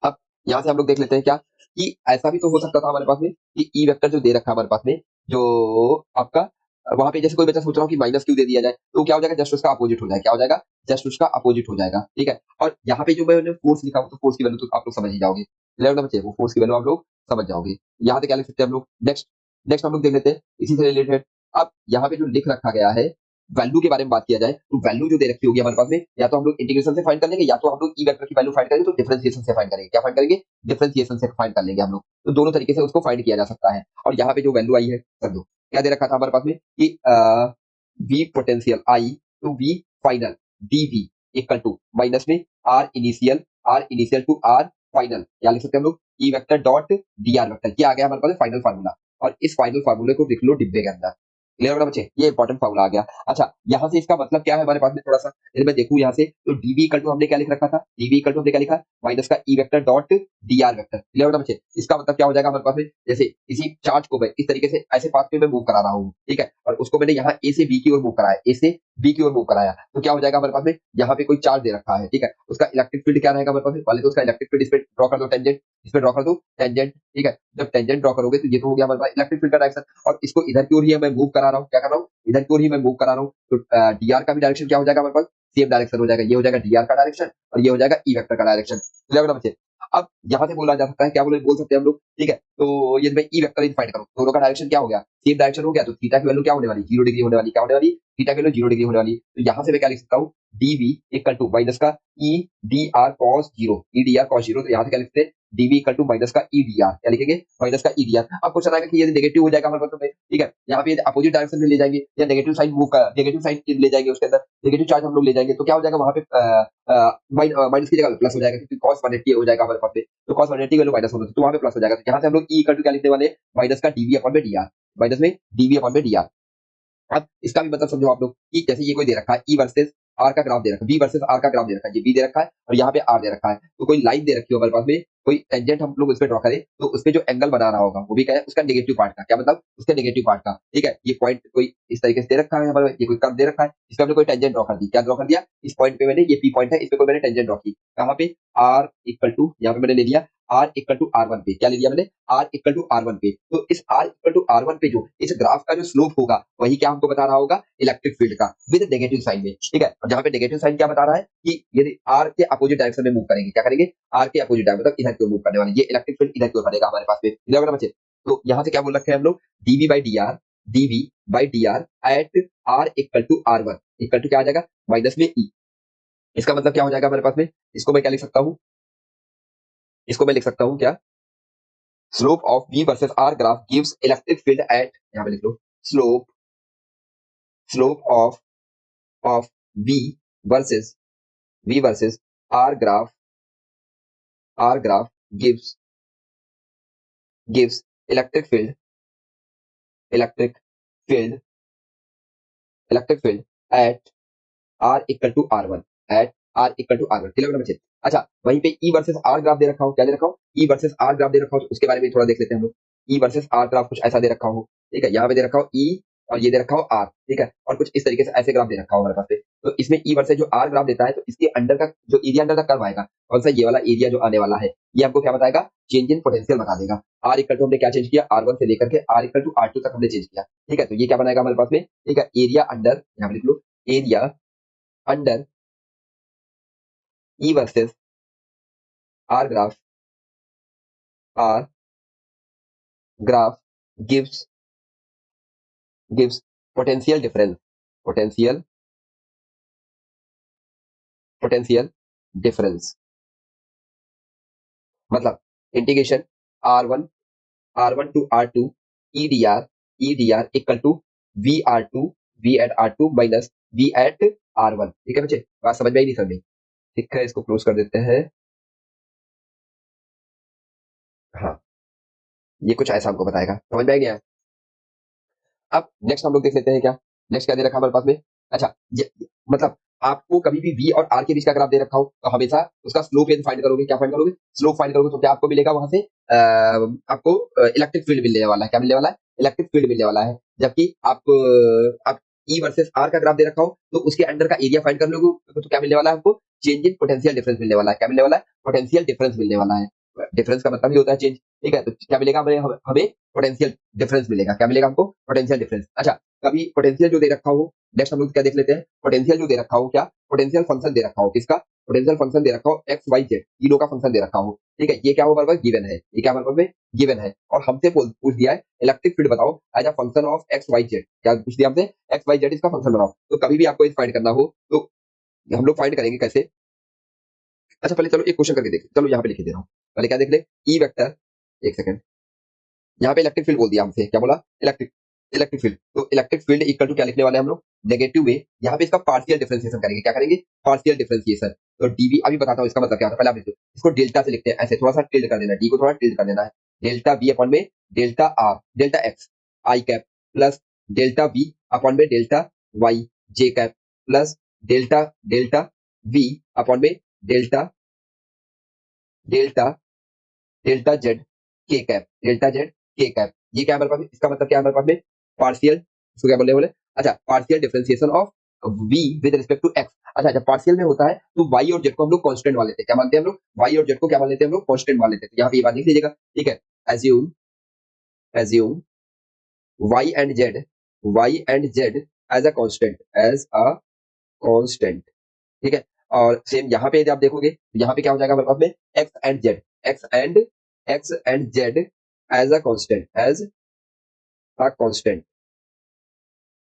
अब यहाँ से हम लोग देख लेते हैं क्या, कि ऐसा भी तो हो सकता था हमारे पास में कि ई वेक्टर जो दे रखा है हमारे पास में, जो आपका वहां पे जैसे कोई बच्चा सोच रहा हो कि माइनस क्यू दे दिया जाए, तो क्या हो जाएगा, जस्ट उसका अपोजिट हो जाएगा, क्या हो जाएगा, जस्ट उसका अपोजिट हो जाएगा, ठीक है। और यहाँ पे जो मैंने फोर्स लिखा हो, तो फोर्स की वैल्यू तो आप लोग समझ ही जाओगे, ना बच्चे, वो फोर्स की वैल्यू आप लोग समझ जाओगे। यहाँ पे क्या लिख सकते हैं हम लोग, नेक्स्ट नेक्स्ट हम लोग देख लेते हैं इसी से रिलेटेड। अब यहाँ पे जो लिख रखा गया है, वैल्यू के बारे में बात किया जाए तो वैल्यू जो दे रखी होगी हमारे पास में, या तो हम लोग इंटीग्रेशन से फाइंड कर लेंगे, या तो हम लोग ई वेक्टर की वैल्यू फाइंड करेंगे तो डिफरेंशिएशन से फाइंड करेंगे। क्या फाइंड करेंगे? डिफरेंशिएशन से फाइंड कर लेंगे हम लोग। तो दोनों तरीके से उसको फाइंड किया जा सकता है। और यहाँ पे जो वैल्यू आई है, समझो क्या दे रखा था हमारे पास में कि V potential I to V final D V equal to minus में R initial to R final. क्या लिख सकते हैं हम लोग? E vector dot D R vector. ये आ गया हमारे पास फाइनल फार्मूला, और इस फाइनल फार्मूले को लिख लो डिब्बे के अंदर। क्लियर होगा बच्चे? ये इंपॉर्टेंट फार्मूला आ गया। अच्छा, यहाँ से इसका मतलब क्या है हमारे पास में, थोड़ा सा यदि मैं देखूं यहाँ से, तो डीवी इक्वल टू हमने क्या लिख रखा था? डीवी इक्वल टू हमने क्या लिखा? माइनस का ई vector dot D R vector. Clear होगा बच्चे? इसका मतलब क्या हो जाएगा हमारे पास में, जैसे इसी चार्ज को मैं इस तरीके से ऐसे पाथ पे मैं मूव करा रहा हूँ, ठीक है, और उसको मैंने यहाँ ए से बी की ओर मूव कराया, ए से बी की ओर मूव कराया, तो क्या हो जाएगा हमारे पास में, यहाँ पे कोई चार्ज दे रखा है, ठीक है, उसका इलेक्ट्रिक फील्ड क्या रहेगा हमारे पास में? पहले तो उसका इलेक्ट्रिक फील्ड इस पे ड्रॉ कर दो, टेंजेंट इस पे ड्रॉ कर दो, टेंजेंट, ठीक है। जब टेंजेंट ड्रॉ करोगे तो ये तो हो गया हमारे पास इलेक्ट्रिक फील्ड का डायरेक्शन, और इसको इधर की ओर ही मैं मूव करा रहा हूँ। क्या कर रहा हूँ? इधर की ओर ही मैं मूव करा रहा हूँ। तो डीआर का भी डायरेक्शन क्या हो जाएगा हमारे पास? सेम डायरेक्शन हो जाएगा। ये हो जाएगा डीआर का डायरेक्शन, और ये हो जाएगा ई वेक्टर का डायरेक्शन। क्लियर होगा बच्चे? अब यहाँ से बोला जा सकता है, क्या बोल सकते हैं हम लोग, ठीक है। तो ये मैं ई वेक्टर फाइंड करूँ, दोनों का डायरेक्शन क्या हो गया? सेम डायरेक्शन हो गया, तो थीटा की वैल्यू क्या होने वाली? 0 डिग्री होने वाली। क्या होने वाली? थीटा की वैल्यू 0 डिग्री होने वाली। तो यहाँ से मैं क्या लिख सकता हूँ? डीवी इक्वल टू माइनस का E D R cos zero, ई डी आर कॉस जीरो। तो यहाँ से क्या लिखते हैं? डीवी इक्वल टू माइनस का ई डी आर। क्या लिखेंगे? माइनस का ई डी आर। अब क्वेश्चन आएगा कि ये नेगेटिव हो जाएगा हमारे पास में, ठीक है, यहाँ पे अपोजिट डायरेक्शन में ले जाएंगे, या नेगेटिव साइन मूव का नेगेटिव साइन ले जाएंगे, उसके अंदर नेगेटिव चार्ज हम लोग ले जाएंगे, तो क्या हो जाएगा वहां पे? माइनस की जगह प्लस हो जाएगा, क्योंकि cos 180 हो जाएगा हमारे पास में। तो cos 180 की वैल्यू माइनस होगी, तो वहां पे प्लस हो जाएगा। तो यहाँ से हम लोग ई इक्वल टू क्या लिखने वाले? माइनस का डीवी अपॉन में डी आर, माइनस में डीवी अपॉन में डी आर। अब इसका भी मतलब समझो आप लोग कि जैसे ये कोई दे रखा है ई वर्सेस आर का ग्राफ दे रखा है, बी वर्सेस आर का ग्राफ दे रखा है, ये बी दे रखा है और यहाँ पे आर दे रखा है। तो कोई लाइन दे रखी हो हमारे पास में, कोई टेंजेंट हम लोग उस पर ड्रॉ करें, तो उसपे जो एंगल बना रहा होगा वो भी क्या है? उसका नेगेटिव पार्ट का। क्या मतलब? उसके नेगेटिव पार्ट का, ठीक है। ये पॉइंट कोई इस तरीके से दे रखा है हमारे पास, ये कोई कर्व दे रखा है, इस पे हमने कोई टेंजेंट ड्रॉ कर दी। क्या ड्रॉ कर दिया? इस पॉइंट पे मैंने, ये पी पॉइंट है, इस पे कोई मैंने टेंजेंट ड्रॉ की। कहाँ पे? आर इक्वल टू, यहाँ पे मैंने ले लिया R equal to R one पे। क्या ले लिया मैंने? R equal to R one पे। तो इस R equal to R one पे जो इस ग्राफ का जो स्लोप होगा, वही क्या हमको बता रहा होगा? इलेक्ट्रिक फील्ड का, विद नेगेटिव साइन में, ठीक है। और जहाँ पे नेगेटिव साइन क्या बता रहा है कि यदि आर के अपोजिट डायरेक्शन में मूव करेंगे, क्या करेंगे? आर के अपोजिट डायरेक्शन, मतलब इधर की ओर मूव करने वाले, ये इलेक्ट्रिक फील्ड इधर की ओर बनेगा हमारे पास में। इधर बना बच्चे? तो यहाँ से क्या बोल रखे हैं हम लोग? DV by D R, DV by D R at R equal to R one equal to क्या आ जाएगा? माइनस में ई। इसका मतलब क्या हो जाएगा हमारे पास में? इसको मैं क्या लिख सकता हूँ? इसको मैं लिख सकता हूँ क्या? Slope of V versus R graph gives electric field at, यहाँ पे लिख लो, slope slope of V versus R graph gives electric field electric field electric field at R equal to R1 at R equal to R1। Clear बच्चे? अच्छा, वहीं पे E versus R graph दे रखा हो, क्या दे रखा हो? E वर्सेस R ग्राफ दे रखा हो, तो उसके बारे में थोड़ा देख लेते हैं हम लोग। E वर्सेस R ग्राफ कुछ ऐसा दे रखा हो, ठीक है, यहाँ पे दे रखा हो E और ये दे रखा हो R, ठीक है, और कुछ इस तरीके से ऐसे ग्राफ दे रखा हो हमारे पास पे। तो इसमें E वर्सेस जो R ग्राफ देता है, तो इसके अंडर का जो एरिया अंडर का कर्व आएगा, कौन सा? ये वाला एरिया जो आने वाला है, ये हमको क्या बताएगा? चेंज इन पोटेंशियल बता देगा। R इक्वल टू हमने क्या चेंज किया? R1 से लेकर के R इक्वल टू R2 तक हमने चेंज किया, ठीक है। तो ये क्या बनाएगा हमारे पास में? ठीक है, एरिया अंडर, यहाँ पे लिख लो, area under E versus R graph gives potential difference, potential potential difference. मतलब integration R1 to R2 E D R equal to V at R2 minus V at R1। ठीक है बच्चे, बात समझ में आई? नहीं समझ में? ठीक है, इसको क्लोज कर देते हैं। हाँ, ये कुछ ऐसा हमको बताएगा, समझ में आ गया? अब नेक्स्ट हम लोग देख लेते हैं क्या नेक्स्ट क्या दे रखा हमारे पास में। अच्छा, मतलब आपको कभी भी V और R के बीच का ग्राफ दे रखा हो, तो हमेशा उसका स्लोप यदि फाइंड करोगे, क्या फाइंड करोगे? स्लोप फाइंड करोगे, तो क्या आपको मिलेगा वहां से? आपको इलेक्ट्रिक फील्ड मिलने वाला है। क्या मिलने वाला है? इलेक्ट्रिक फील्ड मिलने वाला है। जबकि आप E वर्सेस R का ग्राफ दे रखा हो, तो उसके अंडर का एरिया फाइंड कर लोगे, तो क्या मिलने वाला है आपको? चेंज इन पोटेंशियल डिफरेंस मिलने वाला है। क्या मिलने वाला है? पोटेंशियल डिफरेंस मिलने वाला है। डिफरेंस का मतलब ही होता है चेंज, ठीक है। तो क्या मिलेगा हमें हमें पोटेंशियल डिफरेंस मिलेगा। क्या मिलेगा हमको? Potential difference. अच्छा, कभी पोटेंशियल जो दे रखा हो, नेक्स्ट हम लोग क्या देख लेते हैं, पोटेंशियल जो दे रखा हो, क्या पोटेंशियल फंक्शन दे रखा हो, किसका पोटेंशियल फंक्शन दे रखा हो, एक्स वाई जेड तीनों का फंक्शन दे रखा हो, ठीक है। ये क्या हो हमारे पास गिवन है, ये क्या हमारे पास में गिवन है, और हमसे पूछ दिया है इलेक्ट्रिक फील्ड बताओ as a function of X Y Z. क्या पूछ दिया हमसे? एक्स वाई जेड इसका फंक्शन बनाओ। तो कभी भी आपको इस फाइंड करना हो तो हम लोग फाइंड करेंगे कैसे। अच्छा पहले चलो एक क्वेश्चन करके देखते, चलो यहाँ पे लिख दे रहा हूँ, पहले क्या देख ले, ई वेक्टर, एक सेकंड, यहाँ पे इलेक्ट्रिक फील्ड बोल दिया हमसे, क्या बोला? Electric electric field. तो इलेक्ट्रिक फील्ड इक्वल टू क्या लिखने वाले हैं हम लोग? नेगेटिव में। यहाँ पे इसका पार्शियल डिफरेंशिएशन करेंगे, क्या करेंगे? Partial differentiation. तो डीवी अभी बताता हूँ इसका मतलब क्या होता है, पहले आप देखो इसको डेल्टा से लिखते हैं, ऐसे थोड़ा सा टिल्ड कर देना, डी को थोड़ा टिल्ड कर देना है, डेल्टा बी अपॉन में delta R delta X I cap plus delta B upon में delta Y J cap plus delta delta V upon में delta delta delta Z K cap delta Z K cap. ये क्या है हमारे पास? इसका मतलब क्या है हमारे पास में? पार्शियल, इसको क्या बोले बोले, अच्छा partial differentiation of v with respect to x। अच्छा जब पार्शियल में होता है तो y और z को हम लोग कांस्टेंट मान लेते हैं, क्या मानते हैं हम लोग? y और z को क्या मान लेते हैं हम लोग? कांस्टेंट मान लेते हैं। तो यहाँ पे ये बात लिख लीजिएगा, ठीक है। Assume assume y and z as a constant, as a constant, ठीक है। और सेम यहाँ पे यदि आप देखोगे तो यहाँ पे क्या हो जाएगा हमारे पास में? X and Z as a constant, as a constant,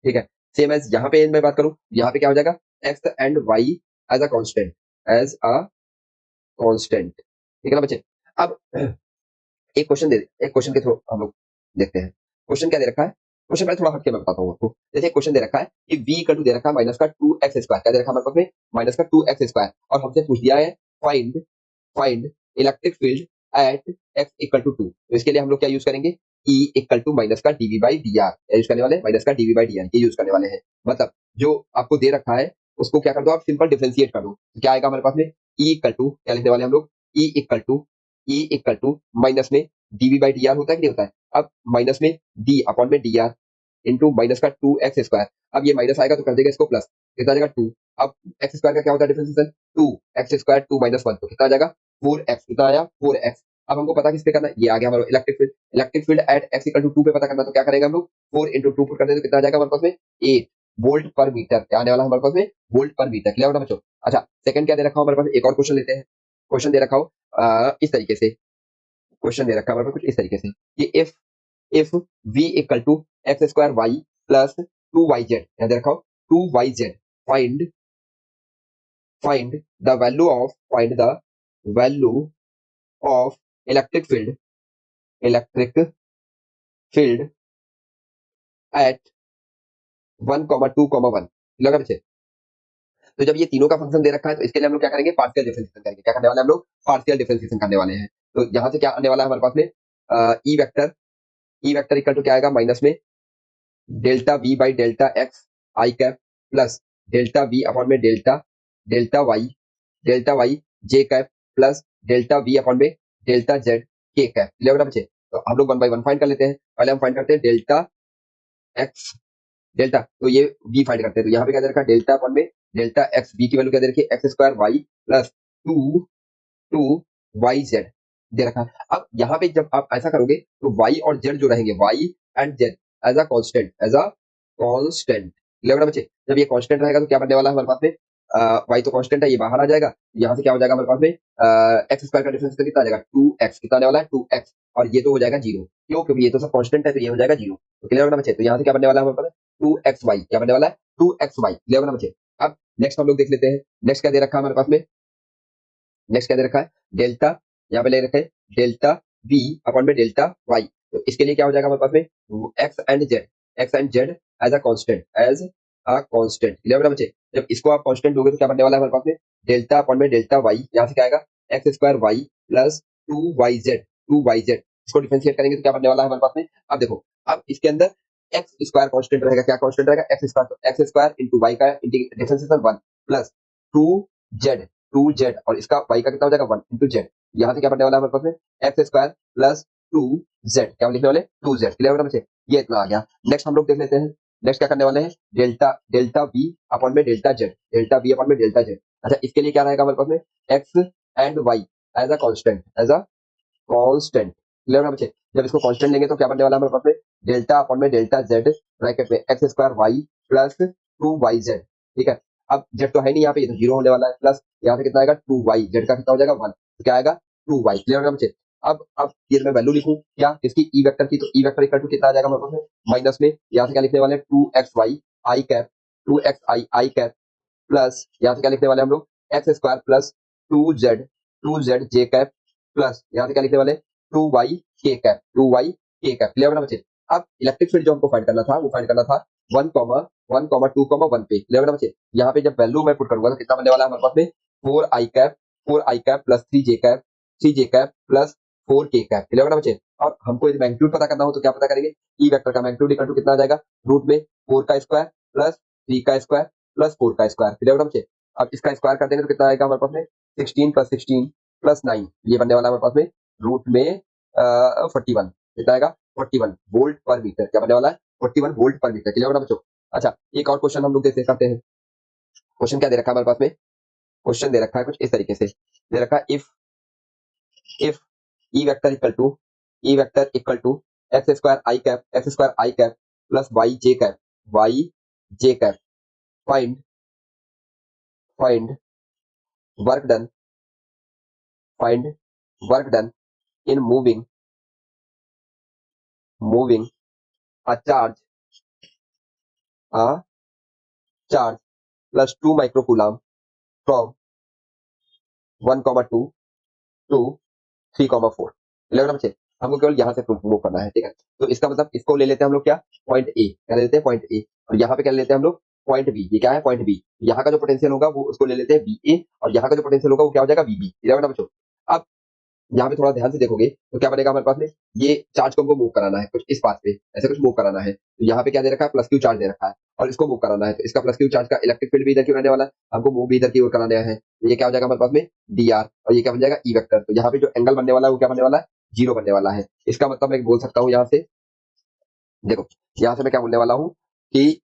ठीक है। सेम एज यहाँ पे मैं बात करूं, यहाँ पे क्या हो जाएगा? X and Y as a constant, as a constant, ठीक है ना बच्चे। अब एक क्वेश्चन के थ्रू हम लोग देखते हैं, क्वेश्चन क्या दे रखा है। क्वेश्चन पहले थोड़ा हटके मैं बताता हूँ आपको। जैसे क्वेश्चन दे रखा है कि v इक्वल टू दे रखा है माइनस का 2x स्क्वायर, क्या दे रखा है हमारे पास में? माइनस का 2x स्क्वायर, और हमसे पूछ दिया है find find electric field at x equal to 2। तो इसके लिए हम लोग क्या यूज करेंगे? E इक्वल टू माइनस का dv by D are use करने वाले हैं, माइनस का dv बाई डी आर ये यूज करने वाले हैं। मतलब जो आपको दे रखा है उसको क्या कर दो आप? सिंपल डिफरेंशिएट कर दो। तो क्या आएगा हमारे पास में? E इक्वल टू क्या लिखने वाले हैं हम लोग? E इक्वल टू माइनस में dv बाई डी आर होता है कि नहीं होता है? अब माइनस में d अपॉन में डी आर इंटू माइनस का 2x स्क्वायर। अब ये माइनस आएगा तो कर देगा इसको प्लस, कितना आ जाएगा 2। अब x स्क्वायर का क्या होता है डिफरेंशिएशन? 2x स्क्वायर 2 माइनस 1, तो कितना आ जाएगा? 4x। कितना आया? 4x। अब हमको पता किस पे करना है, ये आ गया हमारा electric field at x equal to 2 पे पता करना। तो क्या करेंगे हम लोग? 4 इंटू 2 पुट कर देंगे तो कितना आ जाएगा हमारे पास में? 8 वोल्ट पर मीटर। क्या आने वाला है हमारे पास में? वोल्ट पर मीटर। क्लियर होगा बच्चों? अच्छा सेकंड क्या दे रखा हो हमारे पास? एक और क्वेश्चन लेते हैं। क्वेश्चन दे रखा हो इस तरीके से, क्वेश्चन दे रखा है हमारे पास कुछ इस तरीके से कि if v equal to X square Y plus 2yz, क्या दे रखा हो? 2yz, find find find the value of electric field at 1,2,1। लगा बच्चे? तो जब ये तीनों का फंक्शन दे रखा है तो इसके लिए हम लोग क्या करेंगे? पार्शियल डिफरेंशिएशन करेंगे। क्या करने वाले हैं हम लोग? पार्शियल डिफरेंशिएशन करने वाले हैं। तो यहाँ से क्या आने वाला है हमारे पास में? ई वेक्टर इक्वल टू क्या आएगा? माइनस में delta V by delta X I cap plus delta V upon में delta delta Y J cap plus delta V upon में delta Z K cap. Clear बच्चे? तो हम लोग वन बाई वन फाइंड कर लेते हैं। पहले हम फाइंड करते हैं डेल्टा एक्स डेल्टा, तो ये वी फाइंड करते हैं। तो यहाँ पे क्या दे रखा है? डेल्टा अपॉन में डेल्टा एक्स, वी की वैल्यू क्या दे रखी है? X square Y plus two two Y Z दे रखा है। अब यहाँ पे जब आप ऐसा करोगे तो वाई और जेड जो रहेंगे, Y and Z as a constant, as a constant. Clear है बच्चे? जब ये कांस्टेंट रहेगा तो क्या बनने वाला है हमारे पास में? वाई तो कांस्टेंट है, ये बाहर आ जाएगा। यहाँ से क्या हो जाएगा हमारे पास में? एक्स स्क्वायर का डिफरेंस कितना आ जाएगा? 2x। कितना आने वाला है? 2x। और ये तो हो जाएगा जीरो, क्यों? क्योंकि ये तो सब कांस्टेंट है तो ये हो जाएगा जीरो। तो क्लियर होना बच्चे? तो यहाँ से क्या बनने वाला है हमारे पास? 2xy। क्या बनने वाला है? 2xy। क्लियर होना बच्चे? अब नेक्स्ट हम लोग देख लेते हैं। नेक्स्ट क्या दे रखा है हमारे पास में? नेक्स्ट क्या दे रखा है? डेल्टा, यहाँ पे ले रखे डेल्टा v अपॉन में डेल्टा y। तो इसके लिए क्या हो जाएगा हमारे पास में? X and Z as a constant, as a constant. Clear है बच्चे? जब इसको आप कांस्टेंट दोगे तो क्या बनने वाला है हमारे पास में? डेल्टा अपॉन में डेल्टा y, यहाँ से क्या आएगा? X square Y plus 2yz। इसको डिफरेंशिएट करेंगे तो क्या बनने वाला है हमारे पास में? अब देखो, अब इसके अंदर एक्स स्क्वायर कांस्टेंट रहेगा। क्या कांस्टेंट रहेगा? एक्स स्क्वायर इंटू वाई का डिफरेंशिएशन 1 प्लस 2z 2z, और इसका y का कितना हो जाएगा? 1 इंटू जेड। यहाँ से क्या बनने वाला है हमारे पास में? X square plus 2z। क्या लिखने वाले? 2z। क्लियर है बच्चे? ये इतना आ गया। नेक्स्ट हम लोग देख लेते हैं। नेक्स्ट क्या करने वाले हैं? डेल्टा डेल्टा v अपॉन में delta Z, delta v upon में डेल्टा जेड। अच्छा इसके लिए क्या रहेगा हमारे पास में? X and Y as a constant, as a constant, clear है बच्चे। जब इसको कांस्टेंट लेंगे तो क्या बनने वाला है हमारे पास में, डेल्टा अपॉन में डेल्टा जेड ब्रैकेट में X square Y plus 2yz, ठीक है। अब जेड तो है नहीं यहाँ पे, ये तो जीरो होने वाला है, प्लस यहाँ पे कितना आएगा 2y, जेड का कितना हो जाएगा 1, तो क्या आएगा 2y, क्लियर है बच्चे। अब ये मैं वैल्यू लिखूं क्या इसकी ई वेक्टर की, तो ई वेक्टर इक्वल टू कितना आ जाएगा हमारे पास में, माइनस में यहाँ से क्या लिखने वाले 2xy आई कैप, 2xi आई कैप प्लस यहाँ से क्या लिखने वाले हम लोग एक्स स्क्वायर प्लस 2z जे कैप प्लस यहाँ से क्या लिखने वाले 2y के कैप, 2y के कैप, क्लियर है ना बच्चे। अब इलेक्ट्रिक फील्ड जो हमको फाइंड करना था वो फाइंड करना था 1,1,2,1 पे, क्लियर है ना बच्चे। यहाँ पे जब वैल्यू मैं पुट करूंगा तो कितना बनने वाला है हमारे पास में 4i cap plus 3j cap plus 4k cap, clear है ना बच्चे। और हमको यदि मैग्नीट्यूड पता करना हो तो क्या पता करेंगे, ई वेक्टर का मैग्नीट्यूड इक्वल टू कितना आ जाएगा, रूट में 4 का स्क्वायर प्लस 3 का स्क्वायर प्लस 4 का स्क्वायर, क्लियर है ना बच्चे। अब इसका स्क्वायर कर देंगे तो कितना आएगा हमारे पास में 16 प्लस 16 प्लस 9, ये बनने वाला है हमारे पास में रूट में 41, कितना आएगा 41 वोल्ट पर मीटर, क्या बनने वाला है 41 वोल्ट पर मीटर, क्लियर है ना बच्चों। अच्छा एक और क्वेश्चन हम लोग देखते करते हैं। क्वेश्चन क्या दे रखा है हमारे पास में, क्वेश्चन दे रखा है कुछ इस तरीके से, दे रखा है if E vector equal to X square I cap plus Y J cap find find work done find work done in moving a charge plus 2 microcoulomb from 1,2 to 3,4, clear है बच्चे। हमको केवल यहाँ से मूव करना है, ठीक है। तो इसका मतलब इसको ले लेते हैं हम लोग क्या, पॉइंट ए, क्या ले लेते हैं पॉइंट ए, और यहाँ पे क्या ले लेते हैं हम लोग पॉइंट बी, ये क्या है पॉइंट बी। यहाँ का जो पोटेंशियल होगा वो उसको ले लेते हैं बी ए, और यहाँ का जो पोटेंशियल होगा वो क्या हो जाएगा वीबी, क्लियर है ना बच्चों। अब यहाँ पे थोड़ा ध्यान से देखोगे तो क्या बनेगा हमारे पास में, ये चार्ज को हमको मूव कराना है कुछ इस पाथ पे, ऐसे कुछ मूव कराना है, तो यहाँ पे क्या दे रखा है प्लस क्यू चार्ज दे रखा है, और इसको मूव कराना है, तो इसका प्लस क्यू चार्ज का इलेक्ट्रिक फील्ड भी इधर क्यों रहने वाला है, हमको मूव भी इधर की ओर कराना है, तो ये क्या हो जाएगा हमारे पास में डी आर, और ये क्या बन जाएगा ई वेक्टर। तो यहाँ पे जो एंगल बनने वाला है वो क्या बनने वाला है, जीरो बनने वाला है। इसका मतलब मैं बोल सकता हूँ यहाँ से, देखो यहाँ से मैं क्या बोलने वाला हूँ कि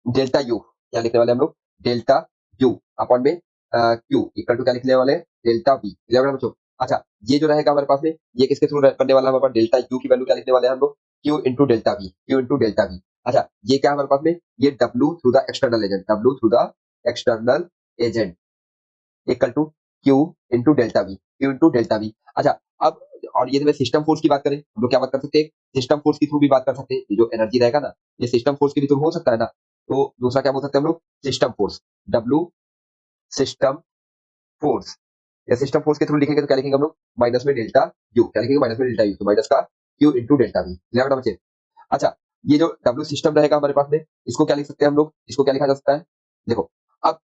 डेल्टा यू क्या लिखने वाले हम लोग, डेल्टा यू अपॉन में क्यू इक्वल टू क्या लिखने वाले डेल्टा बी, क्लियर है बच्चों। अच्छा ये जो रहेगा हमारे पास में ये किसके थ्रू बनने वाला है, हमारे पास डेल्टा यू की वैल्यू क्या लिखने वाले हैं हम लोग Q into delta B, Q into delta B. अच्छा ये क्या है हमारे पास में, ये W through the external agent, W through the external agent equal to Q into delta B, Q into delta B. अच्छा अब और ये सिस्टम फोर्स की बात करें हम लोग क्या बात कर सकते हैं, सिस्टम फोर्स के थ्रू भी बात कर सकते हैं, ये जो एनर्जी रहेगा ना ये सिस्टम फोर्स के भी थ्रू हो सकता है ना, तो दूसरा क्या बोल सकते हैं हम लोग system force, W system force, या सिस्टम फोर्स के थ्रू लिखेंगे तो क्या लिखेंगे हम लोग माइनस में डेल्टा यू, क्या लिखेंगे माइनस में डेल्टा यू, तो माइनस का Q into delta B, clear है बच्चे। अच्छा ये जो डब्ल्यू सिस्टम रहेगा हमारे पास में इसको क्या लिख सकते हैं हम लोग, इसको क्या लिखा जा सकता है, देखो अब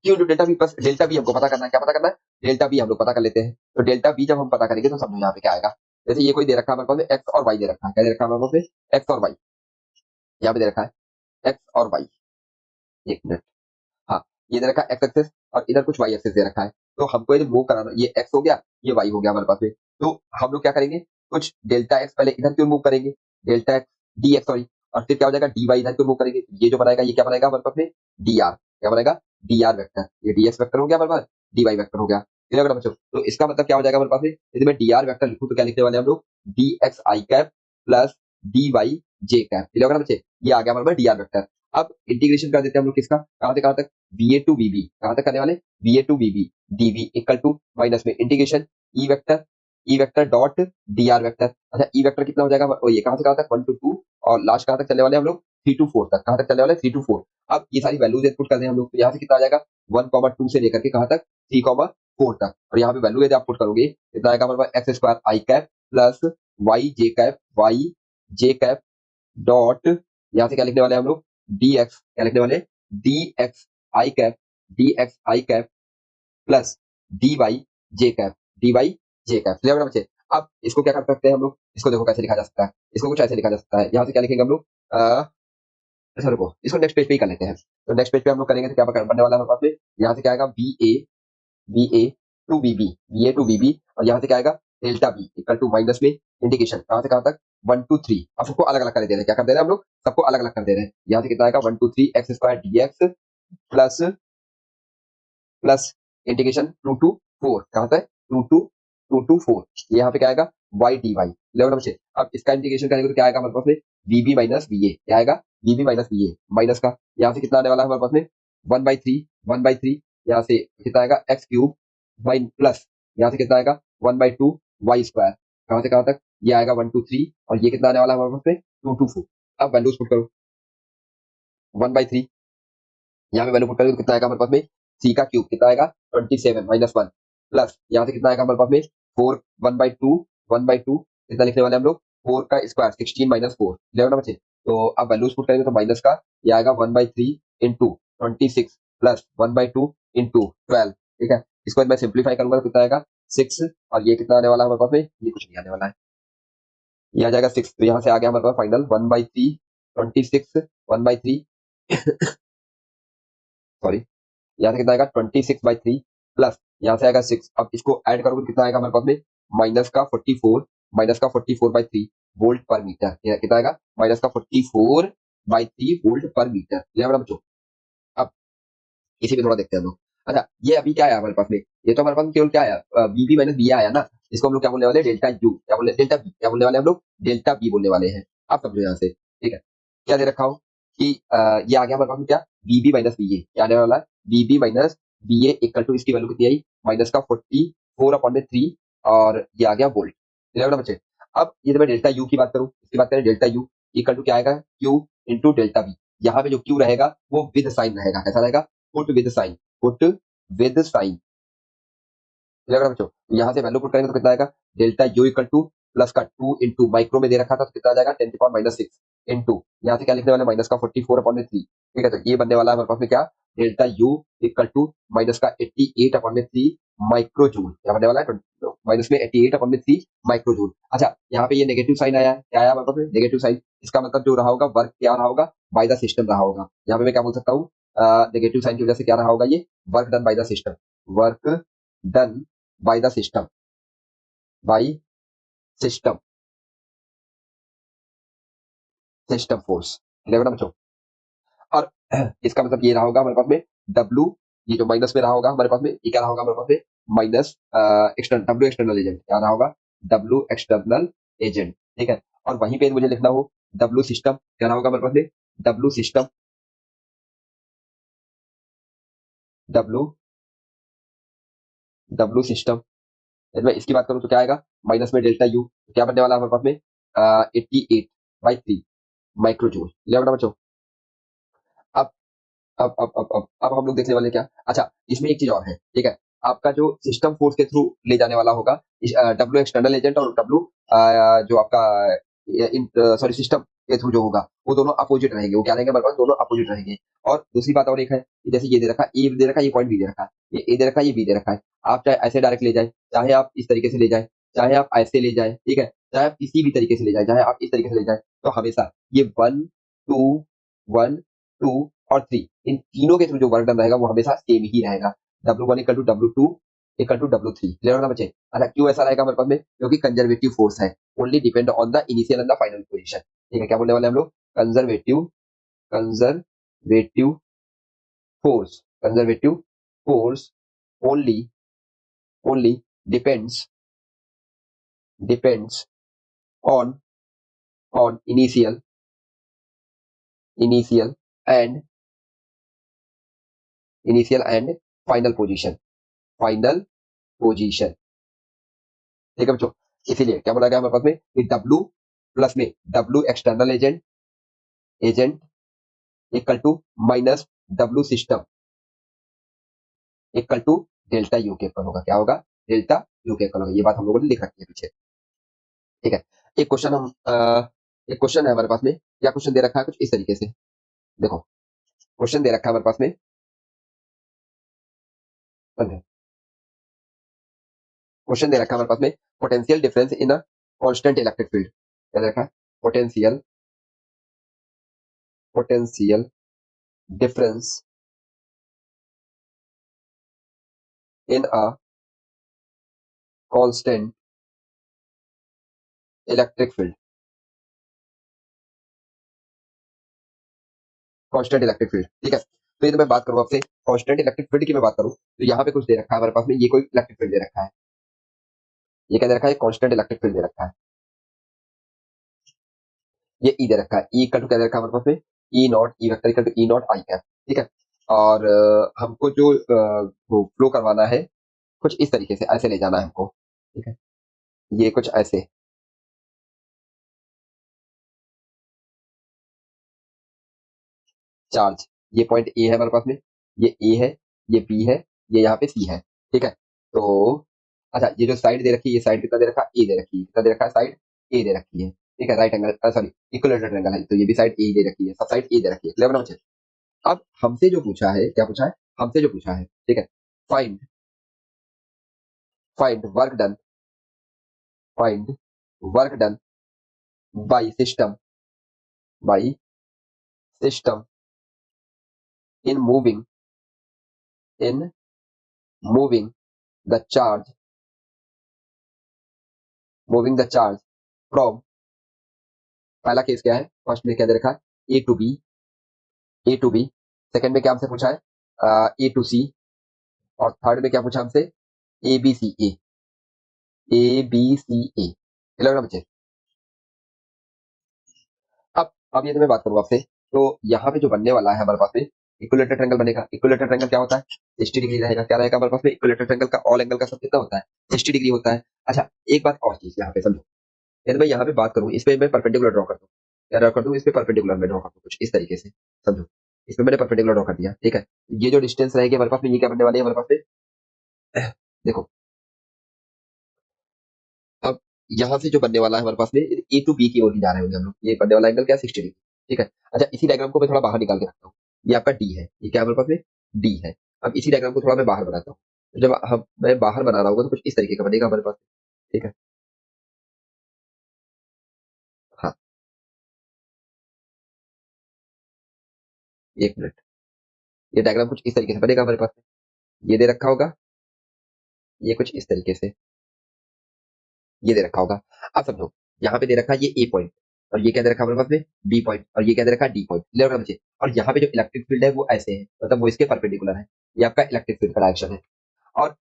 Q into delta B plus delta B हमको पता करना है, क्या पता करना है डेल्टा बी हम लोग पता कर लेते हैं, तो डेल्टा बी जब हम पता करेंगे तो समझो यहाँ पे क्या आएगा, जैसे ये कोई दे रखा है हमारे पास में एक्स और वाई दे रखा है, क्या दे रखा है हमारे पास में एक्स और वाई, यहाँ पे दे रखा है एक्स और वाई, एक मिनट, हाँ ये दे रखा है एक्स एक्सेस और इधर कुछ वाई एक्सेस दे रखा है, तो हमको ये मूव कराना, ये एक्स हो गया ये वाई हो गया हमारे पास में, तो हम लोग क्या करेंगे कुछ डेल्टा एक्स पहले इधर क्यों मूव करेंगे, delta x D x sorry, और फिर क्या हो जाएगा डी वाई इधर क्यों मूव करेंगे, ये जो बनाएगा ये क्या बनाएगा हमारे पास में डी आर, क्या बनाएगा डी आर वेक्टर, ये डी एक्स वेक्टर हो गया हमारे पास, डी वाई वेक्टर हो गया, क्लियर है बच्चों। तो इसका मतलब क्या हो जाएगा हमारे पास में, यदि मैं डी आर वेक्टर लिखूं तो क्या लिखने वाले हम लोग D X I cap plus D Y J cap, clear है बच्चे, ये आ गया हमारे पास डी आर वेक्टर। अब इंटीग्रेशन कर देते हैं हम लोग किसका, कहां से कहां तक V A to V B, कहां तक करने वाले V A to V B D V equal to minus में integration E vector dot D R vector. अच्छा ई वेक्टर कितना हो जाएगा, ये कहां से कहां तक 1 to 2, और लास्ट कहां तक चलने वाले हम लोग 3 to 4 तक, कहां तक चलने वाले 3 to 4। अब ये सारी वैल्यूज इनपुट कर दें हम लोग तो यहाँ से कितना आ जाएगा 1,2 से लेकर के कहां तक 3,4 तक, और यहाँ पे वैल्यू यदि आप पुट करोगे कितना आएगा हमारे पास x square I cap plus Y J cap dot यहाँ से क्या लिखने वाले हैं हम लोग डी एक्स, क्या लिखने वाले D X D X I cap plus D Y D Y J cap, clear है बच्चे। अब इसको क्या कर सकते हैं हम लोग, इसको देखो कैसे लिखा जा सकता है, इसको कुछ ऐसे लिखा जा सकता है, यहाँ से क्या लिखेंगे हम लोग अच्छा रुको इसको नेक्स्ट पेज पे ही कर लेते हैं, तो नेक्स्ट पेज पे हम लोग करेंगे तो क्या बनने वाला है हमारे पास में, यहाँ से क्या आएगा B A to B B, और यहाँ से क्या आएगा delta B equal to minus में इंडिकेशन कहाँ से कहाँ तक 1 to 3, अब सबको अलग अलग कर दे रहे हैं, क्या कर दे रहे हैं हम लोग सबको अलग अलग कर दे रहे हैं, यहाँ से कितना आएगा 1 to 3 x square D x plus plus integration 2 to 4 कहाँ तक 2 to 2 to 4, ये यहाँ पे क्या आएगा Y D Y. Level number 6। अब इसका इंटीग्रेशन करेंगे तो क्या आएगा हमारे पास में वीबी माइनस वी ए, क्या आएगा वीबी माइनस वी ए माइनस का यहाँ से कितना आने वाला है हमारे पास में 1/3 यहाँ से कितना आएगा एक्स क्यूब वाई प्लस यहाँ से कितना आएगा 1/2 वाई स्क्वायर, कहाँ से कहाँ तक ये आएगा 1 to 3 और ये कितना आने वाला है हमारे पास में 2 to 4। अब वैल्यूज पुट करो 1/3 यहाँ पे वैल्यू पुट करेंगे तो कितना आएगा हमारे पास में सी का क्यूब कितना आएगा 27 - 1 प्लस यहाँ से कितना आएगा हमारे पास में 4 1/2 कितना लिखने वाले हम लोग 4 का स्क्वायर 16 - 4 11 नंबर 6। तो अब वैल्यूज पुट करेंगे तो माइनस का ये आएगा 1/3 इंटू 26 प्लस 1/2 इंटू 12, ठीक है। इसको मैं सिंप्लीफाई करूंगा तो कितना आएगा 6 और ये कितना आने वाला है हमारे पास में ये कुछ नहीं आने वाला है, ये आ जाएगा 6। तो यहाँ से आ गया हमारे पास फाइनल 1/3 26 1/3 सॉरी यहाँ से कितना आएगा 26/3 प्लस यहाँ से आएगा 6। अब इसको ऐड करोगे तो कितना आएगा हमारे पास में माइनस का 44/3 वोल्ट पर मीटर, ये कितना आएगा -का 44/3 वोल्ट पर मीटर। ये हमारा बच्चों अब इसी में थोड़ा देखते हैं हम लोग। अच्छा ये अभी क्या आया हमारे पास में, ये तो हमारे पास में केवल क्या आया वीबी माइनस बी आया ना, इसको हम लोग क्या बोलने वाले हैं डेल्टा यू, क्या बोले डेल्टा बी, क्या बोलने वाले हैं हम लोग डेल्टा बी बोलने वाले हैं। आप समझो यहाँ से, ठीक है। क्या दे रखा हो कि ये आ गया हमारे पास में क्या वीबी माइनस बी ए, क्या आने वाला है VB minus B A equal to इसकी वैल्यू कितनी आई -का 44/3 और ये आ गया वोल्ट। क्लियर ना बच्चे। अब ये मैं डेल्टा यू की बात करूं, इसकी बात करें डेल्टा यू इक्वल टू क्या आएगा क्यू इंटू डेल्टा बी। यहाँ पे जो क्यू रहेगा वो विद साइन रहेगा, कैसा रहेगा put with sign, put with sign. Clear बच्चों। यहाँ से वैल्यू पुट करेंगे तो कितना आएगा delta U equal to plus का 2 इंटू माइक्रो में दे रखा था तो कितना आ जाएगा 10⁻⁻6 इंटू यहाँ से क्या लिखने वाला -का 44/3, ठीक है। तो ये बनने वाला है हमारे पास में क्या डेल्टा यू इक्वल टू -का 88/3 माइक्रो जूल, क्या बनने वाला है माइनस में 88/3 माइक्रो जूल। अच्छा यहाँ पे ये नेगेटिव साइन आया है, क्या आया हमारे पास में नेगेटिव साइन, इसका मतलब जो रहा होगा वर्क क्या रहा होगा बाय द सिस्टम रहा होगा। यहाँ पे मैं क्या बोल सकता हूँ नेगेटिव साइन की वजह से क्या रहा होगा ये work done by the system, work done by the system, by system, system force। Clear ना बच्चों। और इसका मतलब ये रहा होगा हमारे पास में W, ये जो माइनस में रहा होगा हमारे पास में ये क्या रहा होगा हमारे पास में minus external W external agent, क्या रहा होगा W एक्सटर्नल एजेंट, ठीक है। और वहीं पे मुझे लिखना हो W सिस्टम, क्या रहा होगा हमारे पास में W system, W W system. यदि मैं इसकी बात करूं तो क्या आएगा माइनस में डेल्टा यू, क्या बनने वाला है हमारे पास में 88/3 माइक्रो जूल। क्लियर ना बच्चों। अब अब हम लोग देखने वाले क्या, अच्छा इसमें एक चीज और है, ठीक है। आपका जो सिस्टम फोर्स के थ्रू ले जाने वाला होगा डब्ल्यू एक्सटर्नल एजेंट और डब्ल्यू जो आपका सॉरी सिस्टम के थ्रू जो होगा वो दोनों अपोजिट रहेंगे, वो क्या रहेंगे हमारे पास दोनों अपोजिट रहेंगे। और दूसरी बात और एक है कि जैसे ये दे रखा है ए दे रखा है, ये पॉइंट बी दे रखा है, ये ए दे रखा है, ये बी दे रखा है। आप चाहे ऐसे डायरेक्ट ले जाए, चाहे आप इस तरीके से ले जाए, चाहे आप ऐसे ले जाए, ठीक है, चाहे आप किसी भी तरीके से ले जाए, चाहे आप इस तरीके से ले जाए, तो हमेशा ये 1 2 और 3 इन तीनों के थ्रू जो वर्क डन रहेगा वो हमेशा सेम ही रहेगा W1 equal to W2 equal to W3। Clear होना बच्चे। अच्छा क्यों ऐसा रहेगा हमारे पास में क्योंकि कंजर्वेटिव फोर्स है, only depend on the initial and the final position, ठीक है। क्या बोलने वाले हम लोग conservative conservative force, conservative force only only depends depends on on initial and initial and final position, final position, ठीक है बच्चों। इसीलिए क्या बोला गया हमारे पास में कि W प्लस में W external agent agent equal to minus W system equal to delta U के इक्वल होगा, क्या होगा डेल्टा यू के इक्वल होगा। ये बात हम लोगों ने लिख रखी है पीछे, ठीक है। एक क्वेश्चन हम एक क्वेश्चन है हमारे पास में, क्या क्वेश्चन दे रखा है कुछ इस तरीके से, देखो क्वेश्चन दे रखा है हमारे पास में, क्वेश्चन दे रखा है हमारे पास में potential difference in a constant electric field, क्या दे रखा है potential potential difference in a constant electric field, constant electric field, ठीक है। तो ये तो मैं बात करूं आपसे कांस्टेंट इलेक्ट्रिक फील्ड की मैं बात करूं तो यहाँ पे कुछ दे रखा है हमारे पास में, ये कोई इलेक्ट्रिक फील्ड दे रखा है, ये क्या दे रखा है, कांस्टेंट इलेक्ट्रिक फील्ड दे रखा है, ये ई दे रखा है, ई इक्वल टू क्या दे रखा है हमारे पास में, E naught E vector equal to E not I cap, ठीक है। और हमको जो वो फ्लो करवाना है कुछ इस तरीके से, ऐसे ले जाना है हमको, ठीक है, ये कुछ ऐसे, चार्ज, ये पॉइंट ए है हमारे पास में, ये ए है, ये बी है, ये यहाँ पे सी है, ठीक है। तो अच्छा, ये जो साइड दे रखी है, ये साइड कितना दे रखा है, ए दे रखी है, कितना दे रखा है, साइड ए दे रखी है, ठीक है, right angle sorry equilateral triangle है, तो ये भी साइड ए दे रखी है, सब साइड ए दे रखी है, क्लियर ना बच्चे। अब हमसे जो पूछा है, क्या पूछा है, हमसे जो पूछा है, ठीक है, find find work done, find work done by system in in moving the charge from, पहला केस क्या है, फर्स्ट में क्या दे रखा है, ए टू बी, सेकंड में क्या हमसे पूछा है, ए टू सी, और थर्ड में क्या पूछा हमसे, ए बी सी ए, लग रहा बच्चे। अब ये तो मैं बात करूँ आपसे, तो यहाँ पे जो बनने वाला है हमारे पास में, इक्विलेटरल ट्रायंगल बनेगा, इक्विलेटरल ट्रायंगल क्या होता है, 60 डिग्री रहेगा, क्या रहेगा हमारे पास में, इक्विलेटरल ट्रायंगल का ऑल एंगल का सब कितना होता है, 60 डिग्री होता है। अच्छा, एक बात और चीज यहाँ पे समझो, यदि मैं यहाँ पे बात करूँ, इस पे मैं परपेंडिकुलर ड्रॉ कर दूँ, क्या ड्रॉ कर दूँ, इस पे परपेंडिकुलर में ड्रॉ कर दूँ कुछ इस तरीके से, समझो, इसमें मैंने परपेंडिकुलर ड्रॉ कर दिया, ठीक है। ये जो डिस्टेंस रहेगी हमारे पास में, ये क्या बनने वाली है हमारे पास में, देखो, अब यहाँ से जो बनने वाला है हमारे पास में, ए टू बी की ओर ही जा रहे होंगे हम लोग, ये बनने वाला एंगल क्या है, 60 डिग्री, ठीक है। अच्छा, इसी डायग्राम को मैं थोड़ा बाहर निकाल के रखता हूँ, ये आपका डी है, ये क्या है हमारे पास में, डी है। अब इसी डायग्राम को थोड़ा मैं बाहर बनाता हूँ, तो जब हम मैं बाहर बना रहा हूँ तो कुछ इस तरीके का बनेगा हमारे पास, ठीक है। हाँ, एक मिनट, ये डायग्राम कुछ इस तरीके से बनेगा हमारे पास में, ये दे रखा होगा, ये कुछ इस तरीके से ये दे रखा होगा। अब समझो, यहाँ पे दे रखा है ये ए पॉइंट, और ये क्या दे रखा है हमारे पास में, बी पॉइंट, और ये क्या दे रखा है, डी पॉइंट, क्लियर होगा मुझे। और यहाँ पे जो इलेक्ट्रिक फील्ड है वो ऐसे है, मतलब वो इसके परपेंडिकुलर है, ये आपका इलेक्ट्रिक फील्ड का डायरेक्शन है। और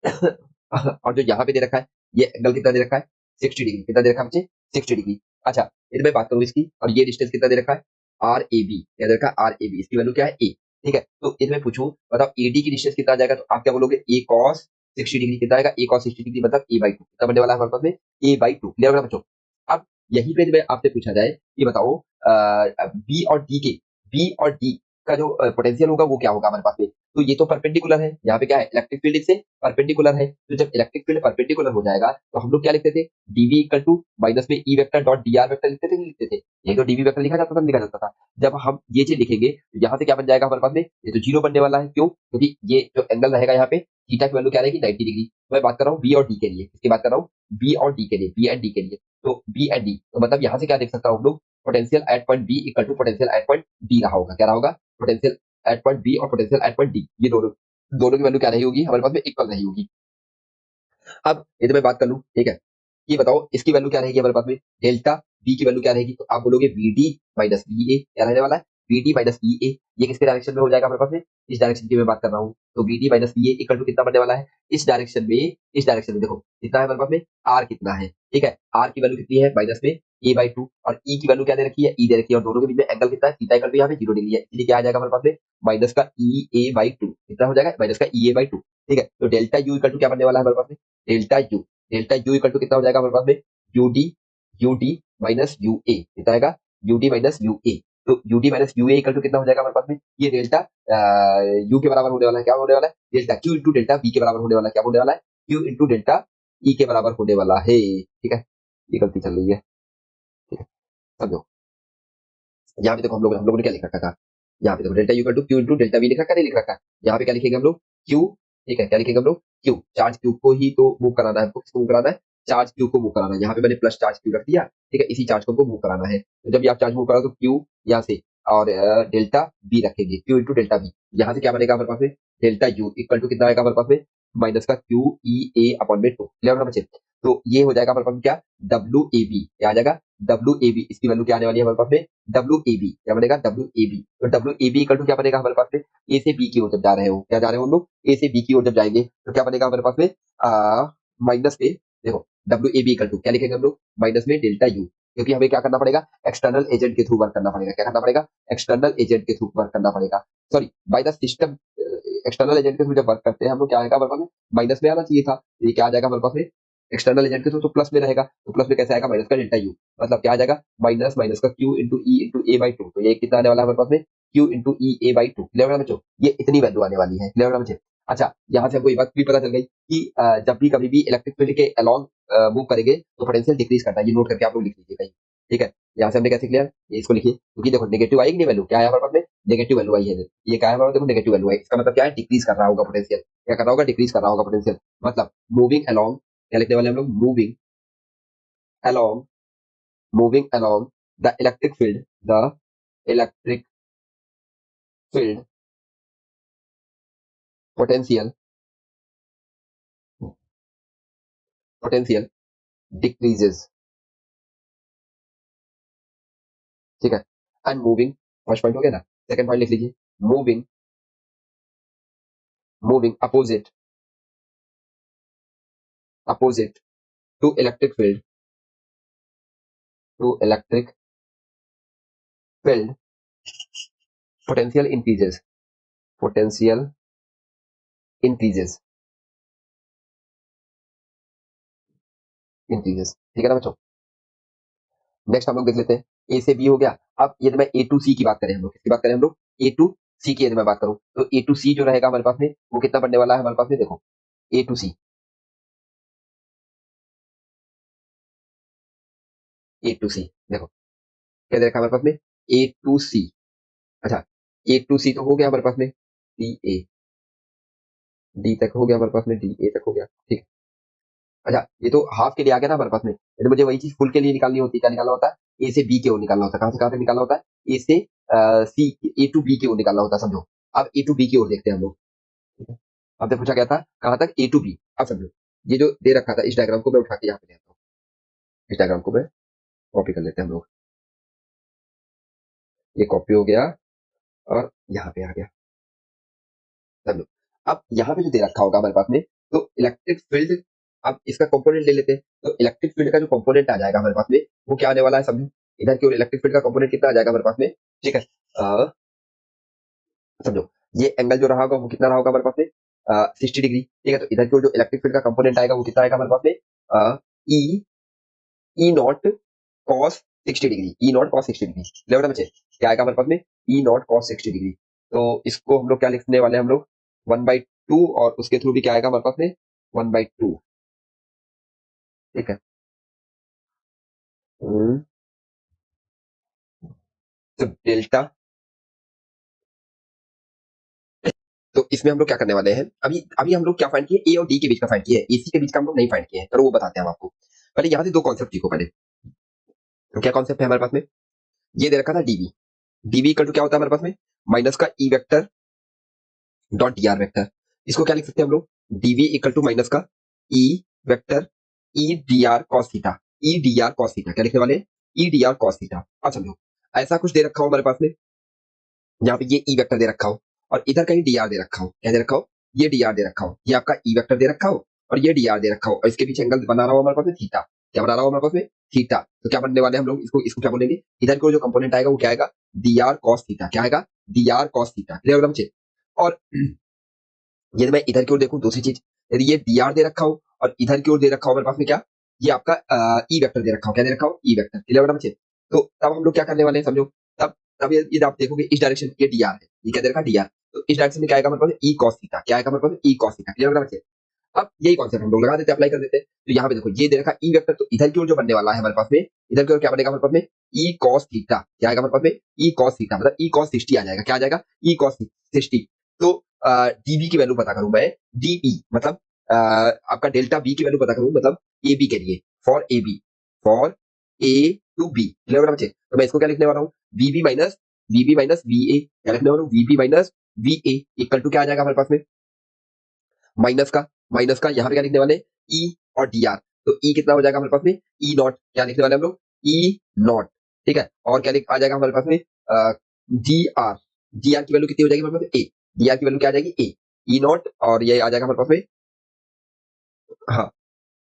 और जो यहाँ पे दे रखा है, ये एंगल कितना दे रखा है, 60 डिग्री, कितना दे रखा है मुझे, 60 डिग्री। अच्छा, यदि मैं बात करूँ इसकी, और ये डिस्टेंस कितना दे रखा है, आर ए बी, क्या दे रखा है, आर ए बी, इसकी वैल्यू क्या है, ए, ठीक है। तो यदि मैं पूछूं, बताओ ए डी की डिस्टेंस कितना आ जाएगा, तो आप क्या बोलोगे, ए कॉस 60 डिग्री कितना आएगा, ए कॉस 60 डिग्री मतलब ए बाई टू, कितना बनने वाला है हमारे पास में, ए बाई टू, क्लियर होगा बच्चों। अब यही पे मैं आपसे पूछा जाए, ये बताओ बी और डी के, बी और डी का जो पोटेंशियल होगा वो क्या होगा हमारे पास में। तो ये तो परपेंडिकुलर है, यहाँ पे क्या है, इलेक्ट्रिक फील्ड इससे परपेंडिकुलर है, तो जब इलेक्ट्रिक फील्ड परपेंडिकुलर हो जाएगा तो हम लोग क्या लिखते थे, डीवी इक्वल टू माइनस में E vector dot D R vector लिखते थे, नहीं लिखते थे, यही तो डीवी वेक्टर लिखा जाता था, लिखा जाता था। जब हम ये चीज लिखेंगे तो यहाँ से क्या बन जाएगा हमारे पास में, ये तो जीरो बनने वाला है, क्यों, क्योंकि ये जो एंगल रहेगा यहाँ पे, थीटा की वैल्यू क्या रहेगी, 90 डिग्री। मैं बात कर रहा हूँ बी और डी के लिए, इसकी बात कर रहा हूँ बी और डी के लिए, बी एंड डी के लिए, तो बी एंड डी, तो मतलब यहाँ से क्या देख सकता हूँ हम लोग, potential at point B equal to potential at point D रहा होगा, क्या रहा होगा, पोटेंशियल एट पॉइंट बी और पोटेंशियल एट पॉइंट डी, ये दोनों दोनों की वैल्यू क्या रही होगी हमारे पास में, इक्वल रही होगी। अब यदि मैं बात कर लूं, ठीक है, ये बताओ इसकी वैल्यू क्या रहेगी हमारे पास में, डेल्टा बी की वैल्यू क्या रहेगी, तो आप बोलोगे बी डी माइनस बी ए, क्या रहने वाला है, बी डी माइनस बी ए, ये किसके डायरेक्शन में हो जाएगा हमारे पास में, इस डायरेक्शन की मैं बात कर रहा हूँ, तो B D minus B A equal to कितना बनने वाला है, इस डायरेक्शन में देखो कितना है हमारे पास में, आर कितना है, ठीक है, आर की वैल्यू कितनी है माइनस में ए बाई टू, और ई की वैल्यू क्या दे रखी है, ई दे रखी है, और दोनों के बीच में एंगल कितना है, थीटा इक्वल टू यहाँ पे 0 डिग्री है, इसलिए क्या आ जाएगा हमारे पास में, माइनस का ई ए बाई टू, कितना हो जाएगा, माइनस का ई ए बाई टू, ठीक है। तो डेल्टा यू इक्वल टू क्या बनने वाला है हमारे पास में, डेल्टा यू इक्वल टू कितना हो जाएगा हमारे पास में, U D minus U A, कितना आएगा, U D minus U A, तो U D minus U A equal to कितना हो जाएगा हमारे पास में, ये डेल्टा यू के बराबर होने वाला है, क्या होने वाला है, delta Q into delta B के बराबर होने वाला है, क्या होने वाला है, क्यू इंटू डेल्टा ई के बराबर होने वाला है, ठीक है। ये गलती चल रही है, ठीक है, समझो। यहाँ पे देखो हम लोगों ने क्या लिख रखा था, यहाँ पे देखो delta U to Q into delta V लिख रखा है, नहीं लिख रखा है, यहाँ पे क्या लिखेंगे हम लोग, क्यू, ठीक है, क्या लिखेंगे हम लोग, क्यू, चार्ज क्यू को ही तो मूव कराना है हमको, किसको मूव कराना है, चार्ज क्यू को मूव कराना है, यहाँ पे मैंने प्लस चार्ज क्यू रख दिया, ठीक है, इसी चार्ज को मूव कराना है, तो जब ये आप चार्ज मूव कराओ तो क्यू यहाँ से, और डेल्टा बी रखेंगे, क्यू इंटू डेल्टा बी, यहाँ से क्या बनेगा हमारे पास में, डेल्टा यू इक्वल टू कितना आएगा हमारे पास में, माइनस का क्यू ई ए अपॉन में टू, क्लियर होना बच्चे। तो ये हो जाएगा हमारे पास में क्या, डब्ल्यू ए बी, क्या आ जाएगा, डब्ल्यू ए बी, इसकी वैल्यू क्या आने वाली है हमारे पास में, डब्ल्यू ए बी, क्या बनेगा, डब्ल्यू ए बी, तो W A B equal to क्या बनेगा हमारे पास में, ए से बी की ओर जब जा रहे हो, क्या जा रहे हो हम लोग, ए से बी की ओर जब जाएंगे तो क्या बनेगा हमारे पास में, माइनस में, देखो W A B equal to क्या लिखेंगे हम लोग, माइनस में डेल्टा यू, क्योंकि हमें क्या करना पड़ेगा, एक्सटर्नल एजेंट के थ्रू वर्क करना पड़ेगा, क्या करना पड़ेगा, एक्सटर्नल एजेंट के थ्रू वर्क करना पड़ेगा, sorry bye the system, external agent के थ्रू जब वर्क करते हैं हम लोग क्या आएगा हमारे पास में, माइनस में आना चाहिए था, ये क्या आ जाएगा हमारे पास में, एक्सटर्नल एजेंट के थ्रू तो प्लस में रहेगा, तो प्लस में कैसे आएगा, माइनस का डेल्टा यू, मतलब क्या आ जाएगा, माइनस माइनस का Q into E into A by to, तो ये कितना आने वाला है हमारे पास में, Q into E A by to, clear है बच्चों, ये इतनी वैल्यू आने वाली है, क्लियर है बच्चे। अच्छा, यहाँ से हमको ये बात भी पता चल गई कि जब भी कभी भी इलेक्ट्रिक फील्ड के अलॉन्ग मूव करेंगे तो पोटेंशियल डिक्रीज करता है, ये नोट करके आप लोग लिख लीजिए कहीं, ठीक है। यहाँ से हमने कैसे क्लियर, ये इसको लिखिए, क्योंकि देखो नेगेटिव आई कि नहीं वैल्यू, क्या है हमारे पास में, नेगेटिव वैल्यू आई है, ये क्या है हमारे पास, देखो नेगेटिव वैल्यू आई, इसका मतलब क्या है, डिक्रीज कर रहा होगा पोटेंशियल, क्या कर रहा होगा, डिक्रीज कर रहा होगा पोटेंशियल, मतलब मूविंग अलॉन्ग, क्या लिखने वाले हम लोग, moving along, moving along the electric field potential decreases, ठीक है। एंड मूविंग, फर्स्ट पॉइंट हो गया ना, सेकंड पॉइंट लिख लीजिए, moving moving opposite to electric field potential increases ठीक है ना बच्चों। नेक्स्ट हम लोग देख लेते हैं, ए से बी हो गया, अब यदि मैं ए टू सी की बात करें, हम लोग किसकी बात करें, हम लोग ए टू सी की यदि मैं बात करूं तो ए टू सी जो रहेगा हमारे पास में वो कितना बनने वाला है हमारे पास में, देखो ए टू सी, ए टू सी देखो क्या दे रखा है हमारे पास में, ए टू सी, अच्छा ए टू सी तो हो गया हमारे पास में, डी ए, डी तक हो गया हमारे पास में, डी ए तक हो गया, ठीक है। अच्छा ये तो हाफ के लिए आ गया ना हमारे पास में, यदि मुझे वही चीज फुल के लिए निकालनी होती है, क्या निकालना होता है, ए से बी की ओर निकालना होता है, कहाँ से निकालना होता है, ए से सी, ए टू बी की ओर निकालना होता है, समझो। अब ए टू बी की ओर देखते हैं हम लोग, ठीक है। आपने पूछा क्या था, कहाँ तक, ए टू बी, अब समझो ये जो दे रखा था, इस डायग्राम को मैं उठा के यहाँ पे लेता हूँ, इस डायग्राम को मैं कॉपी कर लेते हैं हम लोग, ये कॉपी हो गया और यहाँ पे आ गया, समझो। अब यहाँ पे जो दे रखा होगा हमारे पास में, तो इलेक्ट्रिक फील्ड, अब इसका कंपोनेंट ले लेते हैं, तो इलेक्ट्रिक फील्ड का जो कंपोनेंट आ जाएगा हमारे पास में वो क्या आने वाला है, समझो इधर की ओर इलेक्ट्रिक फील्ड का कंपोनेंट कितना आ जाएगा हमारे पास में, ठीक है। समझो ये एंगल जो रहा होगा वो कितना रहा होगा हमारे पास में, 60 डिग्री, ठीक है। तो इधर की ओर जो इलेक्ट्रिक फील्ड का कंपोनेंट आएगा वो कितना आएगा हमारे पास में, E E naught cos 60 degree, E naught cos 60 degree, clear है बच्चे, क्या आएगा हमारे पास में, ई नॉट कॉस 60 डिग्री, तो इसको हम लोग क्या लिखने वाले हैं हम लोग, 1/2, और उसके थ्रू भी क्या आएगा हमारे पास में, 1/2, ठीक है। हम्म, तो डेल्टा, तो इसमें हम लोग क्या करने वाले हैं, अभी अभी हम लोग क्या फाइंड किए, ए और डी के बीच का फाइंड किए, एसी के बीच का हम लोग नहीं फाइंड किए हैं, तो वो बताते हैं हम आपको। पहले यहाँ से दो कॉन्सेप्ट सीखो पहले, तो क्या कॉन्सेप्ट है हमारे पास में, ये दे रखा था डीवी, डीवी इक्वल टू क्या होता है हमारे पास में, माइनस का ई vector dot D R vector, इसको क्या लिख सकते हैं हम लोग, डीवी इक्वल टू माइनस का E vector E D R cos theta, ई डी आर कॉस थीटा, क्या लिखने वाले, ई डी आर कॉस थीटा। अब समझो ऐसा कुछ दे रखा हो हमारे पास में, यहाँ पे ये ई वेक्टर दे रखा हो और इधर कहीं डी आर दे रखा हो, क्या दे रखा हो, ये डी आर दे रखा हो, ये आपका ई वेक्टर दे रखा हो और ये डी आर दे रखा हो, और इसके पीछे एंगल बना रहा हो हमारे पास में थीटा, क्या बना रहा हो हमारे पास में, थीटा। तो क्या बनने वाले हैं हम लोग, इसको इसको क्या बोलेंगे, इधर को जो कंपोनेंट आएगा वो क्या आएगा, डी आर कॉस थीटा, क्या आएगा, D R cos theta, clear है बच्चे। और यदि मैं इधर की ओर देखूं दूसरी चीज, यदि ये डी आर दे रखा हो और इधर की ओर दे रखा हो हमारे पास में क्या, ये आपका ई वेक्टर दे रखा हो, क्या दे रखा हो, ई वेक्टर, क्लियर है बच्चे। तो तब हम लोग क्या करने वाले हैं समझो, तब तब ये आप देखोगे इस डायरेक्शन ये डी आर है, ये क्या दे रखा है, डी आर, तो इस डायरेक्शन में क्या आएगा हमारे पास, ई कॉस थीटा, क्या आएगा हमारे पास, ई कॉस थीटा, क्लियर है बच्चे। अब यही कॉन्सेप्ट हम लोग लगा देते हैं, अप्लाई कर देते हैं, तो यहाँ पे देखो ये दे रखा ई वेक्टर, तो इधर की ओर जो बनने वाला है हमारे पास में, इधर की ओर क्या बनेगा हमारे पास में, ई कॉस थीटा, क्या आएगा हमारे पास में, ई कॉस थीटा, मतलब ई कॉस 60 आ जाएगा, क्या आ जाएगा, ई कॉस 60। तो डीबी की वैल्यू पता करूं मैं, डीबी मतलब आपका डेल्टा बी की वैल्यू पता करूं, मतलब ए बी के लिए, for A to B, clear है बच्चे। तो मैं इसको क्या लिखने वाला हूँ, वीबी माइनस वी ए, क्या लिखने वाला हूँ, VB minus V A equal to क्या आ जाएगा हमारे पास में, माइनस का यहाँ पे क्या लिखने वाले, ई और डी आर, तो ई कितना हो जाएगा हमारे पास में, ई नॉट, क्या लिखने वाले हम लोग, ई नॉट, ठीक है। और क्या आ जाएगा हमारे पास में, डी आर, डी आर की वैल्यू कितनी हो जाएगी हमारे पास में, ए, डी आर की वैल्यू क्या आ जाएगी, ए, ई नॉट, और ये आ जाएगा हमारे पास में, हाँ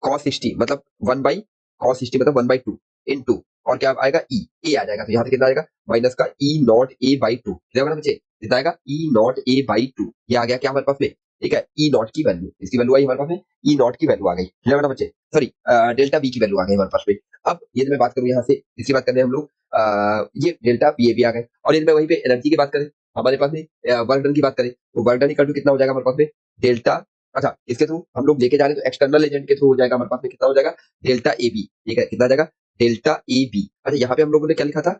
cos 60 मतलब 1/cos 60 मतलब 1/2 इनटू और क्या आएगा ए आ जाएगा, तो यहाँ पे कितना आएगा माइनस का ई नॉट ए बाई टू, बच्चे कितना आएगा ई नॉट ए बाई टू, ये आ गया क्या हमारे पास में, ठीक है, ई नॉट की वैल्यू, इसकी वैल्यू आई हमारे पास में, ई नॉट की वैल्यू आ गई, बच्चे सॉरी डेल्टा बी की वैल्यू आ गई हमारे पास में। अब ये मैं बात करूँ यहाँ से, इसकी बात करते हैं हम लोग, ये डेल्टा बी भी आ गए, और यदि मैं वहीं पे एनर्जी की बात करें हमारे पास में, वर्क डन की बात करें तो वर्क डन इक्वल टू कितना हो जाएगा हमारे पास में, डेल्टा, अच्छा इसके थ्रू हम लोग लेके जा रहे हैं तो एक्सटर्नल एजेंट के थ्रू हो जाएगा हमारे पास में, कितना हो जाएगा डेल्टा ए बी, ठीक है, कितना आ जाएगा डेल्टा ए बी। अच्छा यहाँ पे हम लोगों ने क्या लिखा था,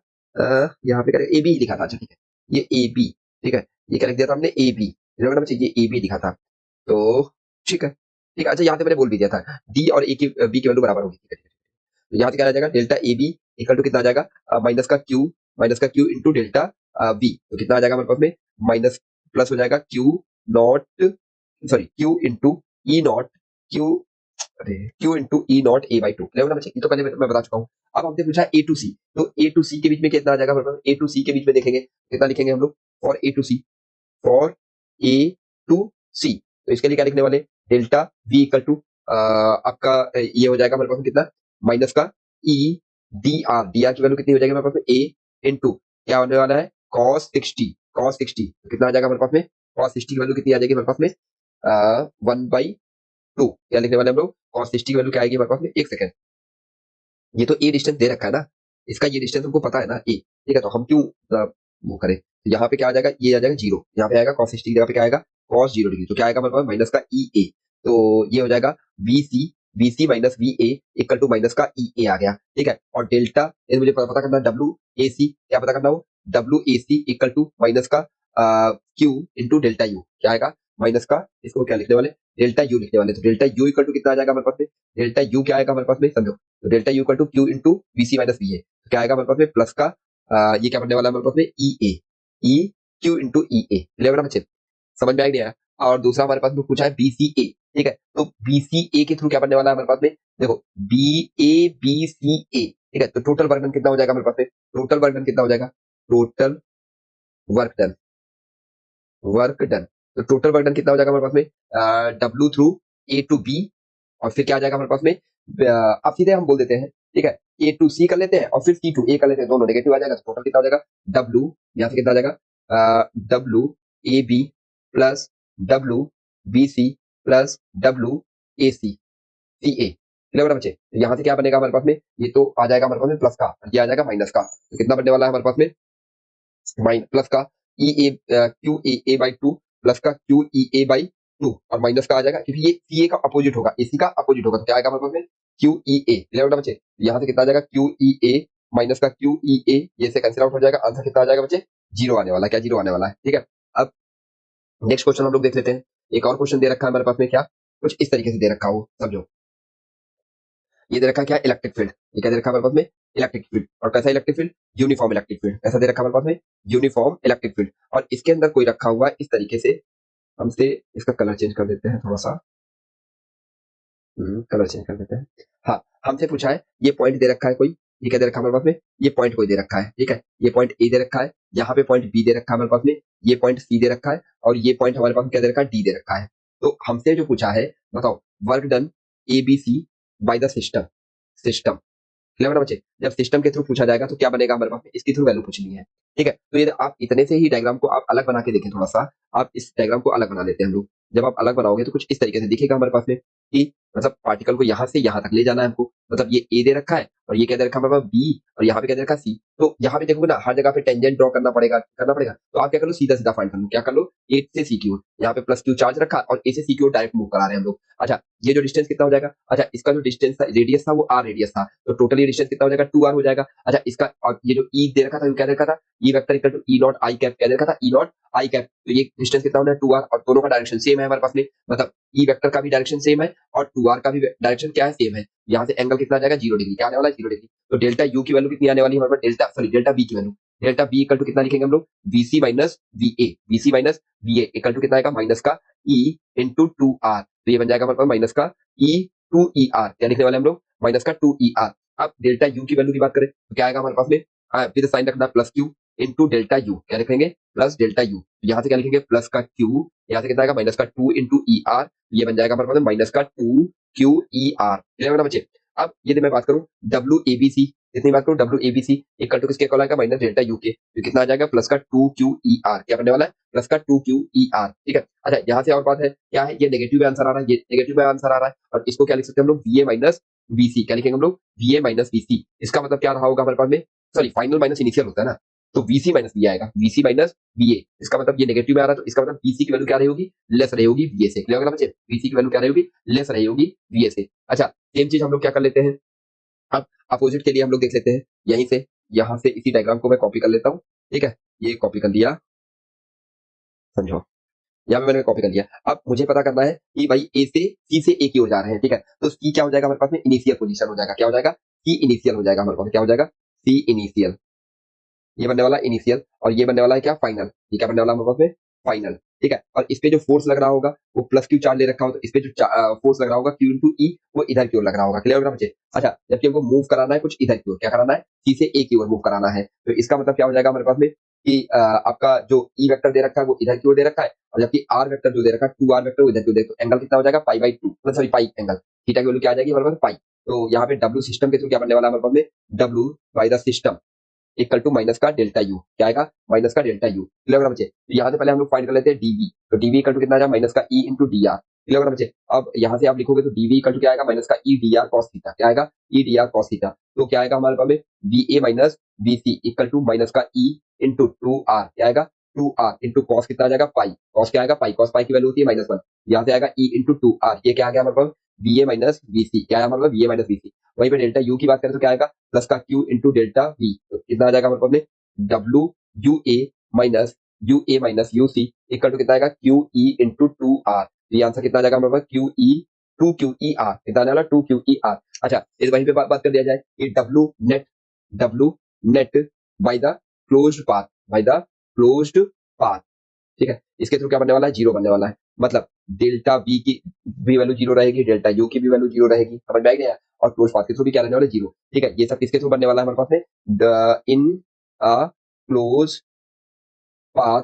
यहाँ पे ए बी लिखा था, अच्छा ठीक है, ये ए बी, ठीक है, ये क्या लिख दिया था हमने ए बी, ये ए बी लिखा था, तो ठीक है, ठीक है, अच्छा यहाँ पे मैंने बोल भी दिया था डी और ए की बी की वैल्यू बराबर होगी, ठीक है, तो यहाँ से क्या आ जाएगा delta A B equal to कितना आ जाएगा माइनस का क्यू इंटू डेल्टा बी, तो कितना आ जाएगा हमारे पास में माइनस प्लस हो जाएगा Q naught, sorry Q into E naught Q, अरे Q into E naught A by two, बच्चे ये तो पहले मैं बता चुका हूँ। अब हमसे पूछा ए टू सी, तो ए टू सी के बीच में कितना आ जाएगा हमारे पास, ए टू सी के बीच में देखेंगे कितना लिखेंगे हम लोग, for A to C, for A to C, तो इसके लिए क्या लिखने वाले डेल्टा वी इक्वल टू आपका ये हो जाएगा हमारे पास में कितना माइनस का ई डी आर की वैल्यू कितनी हो जाएगी हमारे पास में, ए इनटू क्या होने वाला है कॉस 60 कितना आ जाएगा हमारे पास में, कॉस 60 की वैल्यू कितनी आ जाएगी हमारे पास में 1/2, क्या लिखने वाले हम लोग कॉस 60 की वैल्यू क्या आएगी हमारे पास में, एक सेकंड, ये तो ए डिस्टेंस दे रखा है ना, इसका ये डिस्टेंस हमको पता है ना ए, ठीक है, तो हम क्यों वो करें, तो यहाँ पे क्या आ जाएगा, ये आ जाएगा जीरो, यहाँ पे आएगा cos 60 की जगह पे क्या आएगा cos 0 डिग्री, तो क्या आएगा हमारे पास माइनस का ई ए, तो ये हो जाएगा V C minus V A equal to minus का ई ए आ गया, ठीक है, और डेल्टा ये मुझे पता करना है डब्ल्यू ए सी, क्या पता करना हो W A C equal to minus का क्यू इंटू डेल्टा यू, क्या आएगा माइनस का, इसको क्या लिखने वाले डेल्टा यू लिखने वाले, तो डेल्टा यू इक्वल टू कितना आ जाएगा हमारे पास में, डेल्टा यू क्या आएगा हमारे पास में समझो, तो delta U equal to Q into V C minus V A, क्या आएगा हमारे पास में प्लस का ये क्या बनने वाला है हमारे पास में ई ए, ई क्यू इंटू ई ए, क्लियर बच्चे, समझ में आ गया। और दूसरा हमारे पास में पूछा है बी सी ए, ठीक है, तो बी सी ए के थ्रू क्या बनने वाला है हमारे पास में, देखो बी सी ए, ठीक है, तो टोटल वर्क डन कितना हो जाएगा हमारे पास में, टोटल वर्क डन कितना हो जाएगा, टोटल वर्क डन, तो टोटल वर्क डन कितना हो जाएगा हमारे पास में W through A to B, और फिर क्या आ जाएगा हमारे पास में, अब सीधे हम बोल देते हैं, ठीक है, ए टू सी कर लेते हैं और फिर सी टू ए कर लेते हैं, दोनों नेगेटिव आ जाएगा, तो टोटल कितना हो जाएगा डब्ल्यू, यहाँ से कितना आ जाएगा W A B plus W B C plus W A C C A, clear बच्चे, तो यहाँ से क्या बनेगा हमारे पास में, ये तो आ जाएगा हमारे पास में प्लस का, ये आ जाएगा माइनस का, तो कितना बनने वाला है हमारे पास में प्लस का E A Q A by two plus का क्यू ए बाई टू, और माइनस का आ जाएगा क्योंकि ये सी ए का अपोजिट होगा, एसी का अपोजिट होगा, तो क्या आएगा हमारे पास में क्यू ए, क्लियर बच्चे, यहाँ से कितना आ जाएगा क्यू ए माइनस का क्यू ए, ये से कैंसिल आउट हो जाएगा, आंसर कितना आ जाएगा बच्चे जीरो आने वाला है, क्या जीरो आने वाला है, ठीक है। अब नेक्स्ट क्वेश्चन हम लोग देख लेते हैं, एक और क्वेश्चन दे रखा है हमारे पास में, क्या कुछ इस तरीके से दे रखा हो, समझो ये दे रखा है क्या इलेक्ट्रिक फील्ड, ये क्या दे रखा है हमारे पास में इलेक्ट्रिक फील्ड, और कैसा electric field uniform electric field, ऐसा दे रखा है हमारे पास में यूनिफॉर्म इलेक्ट्रिक फील्ड, और इसके अंदर कोई रखा हुआ है इस तरीके से, हमसे इसका कलर चेंज कर देते हैं थोड़ा सा, कलर चेंज कर देते हैं, हाँ हमसे पूछा है ये पॉइंट दे रखा है कोई, ये क्या दे रखा है हमारे पास में, ये पॉइंट कोई दे रखा है, ठीक है, ये पॉइंट ए दे रखा है, यहाँ पे पॉइंट बी दे रखा है हमारे पास में, ये पॉइंट सी दे रखा है, और ये पॉइंट हमारे पास क्या दे रखा है डी दे रखा है, तो हमसे जो पूछा है बताओ work done A B C by the system, system, clear बच्चे, जब सिस्टम के थ्रू पूछा जाएगा तो क्या बनेगा हमारे पास में, इसकी थ्रू वैल्यू पूछनी है, ठीक है, तो ये आप इतने से ही डायग्राम को आप अलग बना के देखें, थोड़ा सा आप इस डायग्राम को अलग बना लेते हैं हम लोग, जब आप अलग बनाओगे तो कुछ इस तरीके से दिखेगा हमारे पास में कि मतलब पार्टिकल को यहाँ से यहाँ तक ले जाना है हमको, मतलब ये ए दे रखा है और ये क्या दे रखा है हमारे पास बी, और यहाँ पे क्या दे रखा है सी, तो यहाँ पे देखोगे ना हर जगह पे टेंजेंट ड्रॉ करना पड़ेगा, तो आप क्या कर लो सीधा सीधा फाइंड कर लो, क्या कर लो ए से सी की ओर, यहाँ पे प्लस क्यू चार्ज रखा और ए से सी की ओर डायरेक्ट मूव करा रहे हैं हम लोग, अच्छा ये जो डिस्टेंस कितना हो जाएगा, अच्छा इसका जो डिस्टेंस था रेडियस था वो आर रेडियस था, तो टोटल ये डिस्टेंस कितना हो जाएगा 2r हो जाएगा, अच्छा इसका और ये जो ई दे रखा था क्या दे रखा था E vector equal to E not I cap, क्या दे रखा था ई नॉट आई कैप, तो ये डिस्टेंस कितना होना है 2r, और दोनों का डायरेक्शन सेम है हमारे पास में, मतलब ई वेक्टर का भी डायरेक्शन सेम है और 2r का भी डायरेक्शन क्या है सेम है, यहाँ से एंगल कितना आ जाएगा 0 डिग्री, क्या आने वाला है 0 डिग्री, तो डेल्टा यू की वैल्यू कितनी आने वाली है हमारे पास डेल्टा बी की value, delta B equal to कितना लिखेंगे हम लोग VC minus V A equal to कितना आएगा माइनस का ई इंटू 2r, तो ये बन जाएगा हमारे पास माइनस का ई 2er, क्या लिखने वाले हम लोग माइनस का 2er। अब डेल्टा यू की वैल्यू की बात करें तो क्या आएगा हमारे पास में विद साइन रखना plus Q, into delta U, क्या लिखेंगे प्लस डेल्टा यू, यहाँ से क्या लिखेंगे प्लस का क्यू, यहाँ से कितना आएगा माइनस का 2 इंटू ई आर, ये बन जाएगा हमारे पास माइनस का 2 क्यू ई आर, क्लियर ना बच्चे। अब यदि मैं बात करूं डब्ल्यू ए बी सी, जितनी बात करूं W A B C equal to किसके इक्वल आएगा माइनस डेल्टा यू के, तो कितना आ जाएगा प्लस का 2 क्यू ई आर, क्या बनने वाला है प्लस का 2 क्यू ई आर, ठीक है। अच्छा यहाँ से और बात है क्या है, ये नेगेटिव में आंसर आ रहा है, ये नेगेटिव में आंसर आ रहा है, और इसको क्या लिख सकते हैं हम लोग V A minus B C, क्या लिखेंगे हम लोग V A minus B C, इसका मतलब क्या रहा होगा हमारे पास में, सॉरी फाइनल माइनस इनिशियल होता है ना, तो वीसी माइनस वी आएगा, वीसी माइनस वीए, इसका मतलब ये नेगेटिव में आ रहा है, तो इसका मतलब वीसी की वैल्यू क्या रहेगी लेस रहेगी वीए से, क्लियर होगा ना बच्चे, वीसी की वैल्यू क्या रहेगी लेस रहेगी वीए से। अच्छा सेम चीज हम लोग क्या कर लेते हैं, अब अपोजिट के लिए हम लोग देख लेते हैं, यहीं से यहाँ से इसी डायग्राम को मैं कॉपी कर लेता हूँ, ठीक है, ये कॉपी कर लिया, समझो यहाँ पे मैंने कॉपी कर लिया। अब मुझे पता करना है कि भाई ए से सी से ए की ओर जा रहे हैं, ठीक है, तो सी क्या हो जाएगा हमारे पास में इनिशियल पोजीशन हो जाएगा, क्या हो जाएगा सी इनिशियल हो जाएगा हमारे पास, क्या हो जाएगा सी इनिशियल, ये बनने वाला इनिशियल, और ये बनने वाला है क्या फाइनल, ये क्या बनने वाला हमारे पास में फाइनल, ठीक है। और इस पे जो फोर्स लग रहा होगा वो प्लस क्यू चार्ज ले रखा हो, तो इस पे जो फोर्स लग रहा होगा क्यू इंटू ई वो इधर की ओर लग रहा होगा, क्लियर होगा बच्चे। अच्छा जबकि हमको मूव कराना है कुछ इधर की ओर, क्या कराना है सी से ए की ओर मूव कराना है, तो इसका मतलब क्या हो जाएगा हमारे पास में कि आपका जो ई वेक्टर दे रखा है वो इधर की ओर दे रखा है, और जबकि आर वेक्टर जो दे रखा है 2 आर वेक्टर इधर की ओर दे, तो एंगल कितना हो जाएगा pi by 2, sorry pi angle, theta की वैल्यू क्या आ जाएगी हमारे पास पाई, तो यहाँ पे डब्ल्यू सिस्टम के थ्रू क्या बनने वाला है हमारे पास में W by the system equal to minus का डेल्टा यू, क्या आएगा माइनस का डेल्टा यू, क्लियर होगा बच्चे। तो यहाँ से पहले हम लोग फाइंड कर लेते हैं डीवी, तो डीवी इक्वल टू कितना आ जाएगा माइनस का E into D R, clear होगा बच्चे। अब यहाँ से आप लिखोगे तो डीवी इक्वल टू क्या आएगा माइनस का E D R cos theta, क्या आएगा E D R cos theta, तो क्या आएगा हमारे पास में V A minus V C equal to minus का ई इंटू 2 आर, क्या आएगा 2 आर इंटू कॉस कितना आ जाएगा पाई, कॉस क्या आएगा पाई, कॉस पाई की वैल्यू होती है -1, यहाँ से आएगा ई इंटू 2 आर, ये क्या आ गया हमारे पास वी ए माइनस वी सी, क्या है हमारे पास वी ए माइनस वी सी। वहीं पे डेल्टा यू की बात करें तो क्या आएगा प्लस का क्यू इंटू डेल्टा वी, तो कितना आ जाएगा हमारे पास में W U A minus U C equal to कितना आएगा क्यू ई इंटू 2 आर, ये आंसर कितना आ जाएगा हमारे पास क्यू ई 2 QE R, कितना आने वाला 2 QE R। अच्छा इस वहीं पे बात कर दिया जाए कि W net by the closed path, by the closed path, ठीक है, इसके थ्रू क्या बनने वाला है जीरो बनने वाला है, मतलब डेल्टा वी की भी वैल्यू जीरो रहेगी, डेल्टा यू की भी वैल्यू जीरो रहेगी, समझ में आ गया, और क्लोज पाथ के थ्रू भी क्या रहने वाला है जीरो, ठीक है। ये सब किसके थ्रू बनने वाला है हमारे पास में the in a close path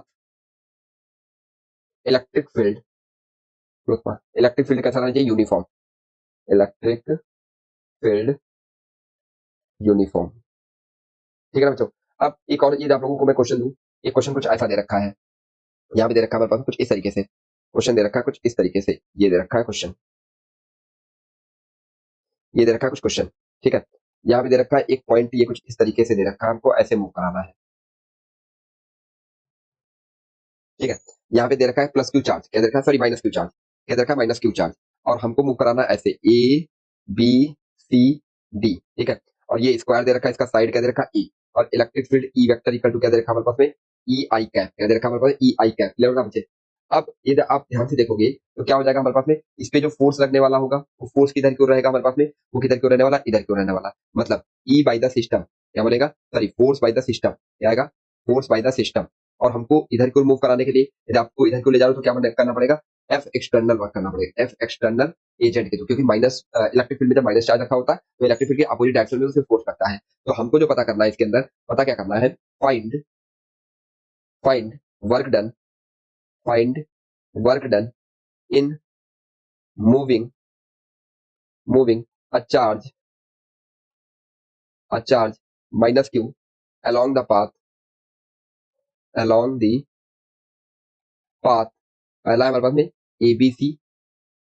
electric field, close path electric field कैसा रहना चाहिए यूनिफॉर्म, इलेक्ट्रिक फील्ड यूनिफॉर्म, ठीक है ना बच्चों। अब एक और ये आप लोगों को मैं क्वेश्चन दूं, ये क्वेश्चन कुछ ऐसा दे रखा है, यहाँ पे दे रखा है हमारे पास कुछ इस तरीके से, क्वेश्चन दे रखा है कुछ इस तरीके से, ये दे रखा है क्वेश्चन, ये दे रखा है कुछ क्वेश्चन, ठीक है, यहाँ पे दे रखा है एक पॉइंट, ये कुछ इस तरीके से दे रखा है, हमको ऐसे मूव कराना है, ठीक है। यहाँ पे दे रखा है प्लस क्यू चार्ज, क्या दे रखा है सॉरी माइनस क्यू चार्ज, क्या दे रखा है माइनस क्यू चार्ज, और हमको मूव कराना है ऐसे ए बी सी डी, ठीक है, और ये स्क्वायर दे रखा है, इसका साइड क्या दे रखा है ई, और electric field E vector equal to क्या दे रखा है हमारे पास में ई आई कैप, क्या दे रखा है हमारे पास ई आई कैप, क्लियर होगा बच्चे। अब ये आप ध्यान से देखोगे तो क्या हो जाएगा हमारे पास में इस पे जो फोर्स लगने वाला होगा वो फोर्स किधर की ओर रहेगा हमारे पास में, वो किधर की ओर रहने वाला इधर की ओर रहने वाला, मतलब ई बाई द सिस्टम क्या बोलेगा sorry force by the system, क्या आएगा फोर्स बाई द सिस्टम, और हमको इधर को मूव कराने के लिए यदि आपको इधर को ले जा रहे हो तो क्या करना पड़ेगा एफ एक्सटर्नल वर्क करना पड़ेगा, एफ एक्सटर्नल एजेंट के थ्रू, क्योंकि माइनस इलेक्ट्रिक फील्ड में जब माइनस चार्ज रखा होता है तो इलेक्ट्रिक फील्ड के अपोजिट डायरेक्शन में उसे फोर्स करता है, तो हमको जो पता करना है इसके अंदर पता क्या करना है find find work done, find work done in moving moving a charge minus Q along the path along the path, पहला है हमारे पास में A B C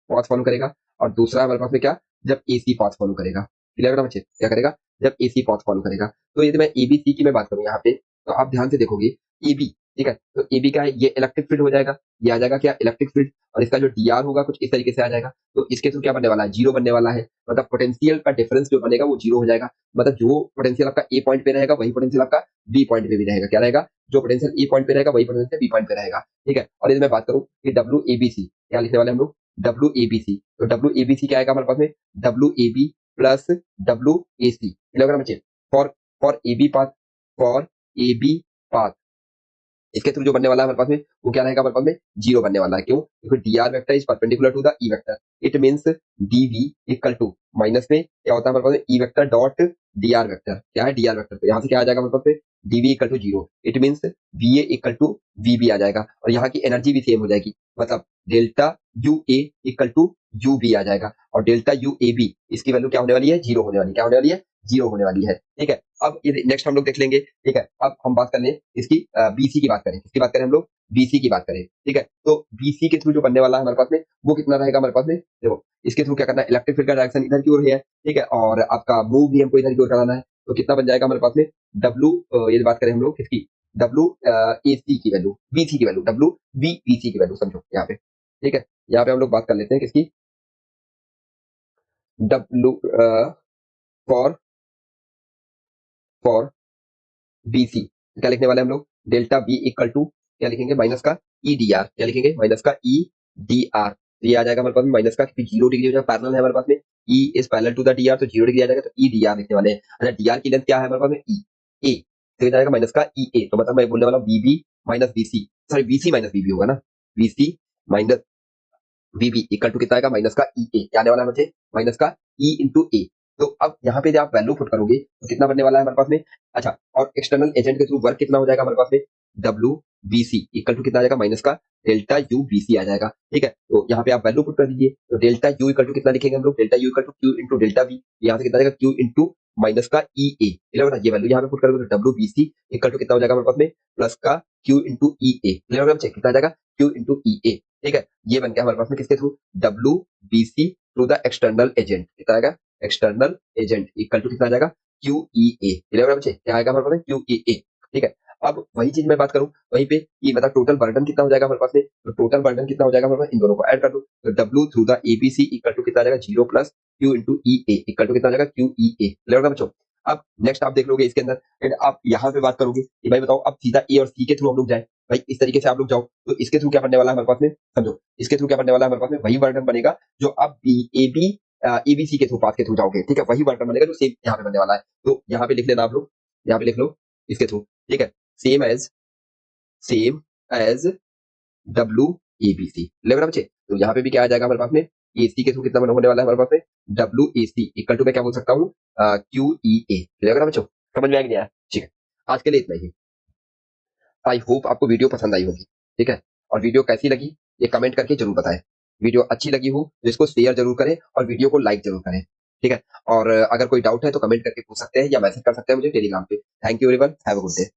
path follow करेगा, और दूसरा हमारे पास में क्या जब एसी पाथ फॉलो करेगा, क्लियर है ना बच्चे, क्या करेगा जब एसी पाथ फॉलो करेगा। तो यदि मैं एबीसी की मैं बात करूं यहाँ पे तो आप ध्यान से देखोगे एबी, ठीक है, तो एबी क्या है ये इलेक्ट्रिक फील्ड हो जाएगा, ये आ जाएगा क्या इलेक्ट्रिक फील्ड, और इसका जो डीआर होगा कुछ इस तरीके से आ जाएगा, तो इसके थ्रू क्या बनने वाला है जीरो बनने वाला है, मतलब पोटेंशियल का डिफरेंस जो बनेगा वो जीरो हो जाएगा, मतलब जो पोटेंशियल आपका ए पॉइंट पे रहेगा वही पोटेंशियल आपका बी पॉइंट पे भी रहेगा, क्या रहेगा जो पोटेंशियल ए पॉइंट पे रहेगा वही पोटेंशियल बी पॉइंट पे रहेगा, ठीक है। और यदि मैं बात करूं कि डब्ल्यू ए बी सी क्या लिखने वाले हम लोग डब्ल्यू ए बी सी, तो डब्ल्यू ए बी सी क्या आएगा हमारे पास में W A B plus W A C, kilogram बच्चे, for for A B path, for A B path, इसके थ्रू जो बनने वाला है हमारे पास में वो क्या रहेगा हमारे पास में जीरो बनने वाला है, क्यों क्योंकि D R vector is perpendicular to the E vector, it means D V equal to minus में क्या होता है हमारे पास में E vector dot D R vector, क्या है डी आर वेक्टर, तो यहाँ से क्या आ जाएगा हमारे पास में DV equal to zero, it means VA equal to VB आ जाएगा और यहाँ की एनर्जी भी सेम हो जाएगी, मतलब delta U A equal to U B आ जाएगा और डेल्टा यू ए बी इसकी वैल्यू क्या होने वाली है, जीरो होने वाली है। क्या होने वाली है, जीरो होने वाली है। ठीक है, अब ये नेक्स्ट हम लोग देख लेंगे। ठीक है, अब हम बात कर लें इसकी बीसी की बात करें, किसकी बात करें हम लोग, बीसी की बात करें। ठीक है, तो बीसी के थ्रू जो बनने वाला है हमारे पास में वो कितना रहेगा हमारे पास में, देखो इसके थ्रू क्या करना है, इलेक्ट्रिक फील्ड का डायरेक्शन इधर की ओर है। ठीक है, और आपका मूव भी हमको इधर की ओर कराना है, तो कितना बन जाएगा हमारे पास में डब्लू, ये बात करें हम लोग किसकी, डब्लू ए सी की वैल्यू, बीसी की value, W B B C की वैल्यू समझो यहाँ पे। ठीक है, यहाँ पे हम लोग बात कर लेते हैं किसकी, डब्लू फॉर फॉर बीसी क्या लिखने वाले हम लोग, डेल्टा बी इक्वल टू क्या लिखेंगे, माइनस का ई डी आर, क्या लिखेंगे, माइनस का ई डी आर। तो ये आ जाएगा हमारे पास में माइनस का, क्योंकि जीरो डिग्री जो पैरेलल है हमारे पास में, E is parallel to the D R, तो जीरो डिग्री आ जाएगा, तो ई डी आर लिखने वाले हैं। अच्छा, डी आर की लेंथ क्या है हमारे पास में, ई ए, तो ये जाएगा माइनस का ई ए, तो मतलब मैं बोलने वाला हूँ BB minus BC, sorry BC minus BB होगा ना, BC minus VB equal to कितना आएगा, माइनस का ई ए, क्या आने वाला है मुझे, माइनस का ई इंटू ए। तो अब यहाँ पे जब आप वैल्यू पुट करोगे तो कितना बनने वाला है हमारे पास में। अच्छा, और एक्सटर्नल एजेंट के थ्रू वर्क कितना हो जाएगा हमारे पास में, W B C equal to कितना आ जाएगा, माइनस का डेल्टा यू बी सी आ जाएगा। ठीक है, तो यहाँ पे आप वैल्यू पुट कर दीजिए, तो डेल्टा यू इक्वल टू कितना लिखेंगे हम लोग, delta U equal to Q into delta B, यहाँ से कितना आ जाएगा, क्यू इंटू माइनस का ई ए, ये वैल्यू यहाँ पे पुट करोगे तो W B C equal to कितना हो जाएगा हमारे पास में, प्लस का क्यू इंटू ई ए, कितना आ जाएगा, क्यू इंटू ई ए। ठीक है, ये बन गया हमारे पास में किसके through, W B C through the external agent, कितना आएगा, एक्सटर्नल एजेंट इक्वल टू कितना आ जाएगा, क्यू ई ए, क्या आएगा हमारे पास में, क्यू ई ए। ठीक है, अब वही चीज मैं बात करूं वहीं पे, ये मतलब टोटल बर्डन कितना हो जाएगा हमारे पास में, तो टोटल बर्डन कितना हो जाएगा हमारे पास, इन दोनों को ऐड कर दो, तो W through the ABC equal to कितना आ जाएगा, zero plus Q into E A equal to कितना आ जाएगा, क्यू ई ए। क्लियर बच्चों, अब नेक्स्ट आप देख लोगे इसके अंदर, एंड आप यहाँ पे बात करोगे कि भाई बताओ अब सीधा ए और सी के थ्रू हम लोग जाए, भाई इस तरीके से आप लोग जाओ, तो इसके थ्रू क्या बनने वाला है हमारे पास में, समझो इसके थ्रू क्या बनने वाला है हमारे पास में, वही वर्डन बनेगा जो आप बी ए बी एबीसी के थ्रू पाथ के थ्रू जाओगे। ठीक है, वही वर्डन बनेगा जो सेम यहाँ पे बनने वाला है, तो यहाँ पे लिख लेना आप लोग, यहाँ पे लिख लो इसके थ्रू। ठीक है, same as W A B C, लग रहा बच्चे, तो यहाँ पे भी क्या आ जाएगा हमारे पास में, ए सी के थ्रू कितना होने वाला है हमारे पास में, W A C equal to मैं क्या बोल सकता हूँ, क्यू ई ए। लग रहा बच्चों, समझ में आ गया, ठीक है, आज के लिए इतना ही। आई होप आपको वीडियो पसंद आई होगी। ठीक है, और वीडियो कैसी लगी ये कमेंट करके जरूर बताएं। वीडियो अच्छी लगी हो तो इसको शेयर जरूर करें और वीडियो को लाइक जरूर करें। ठीक है, और अगर कोई डाउट है तो कमेंट करके पूछ सकते हैं या मैसेज कर सकते हैं मुझे टेलीग्राम पे। Thank you everyone, have a good day.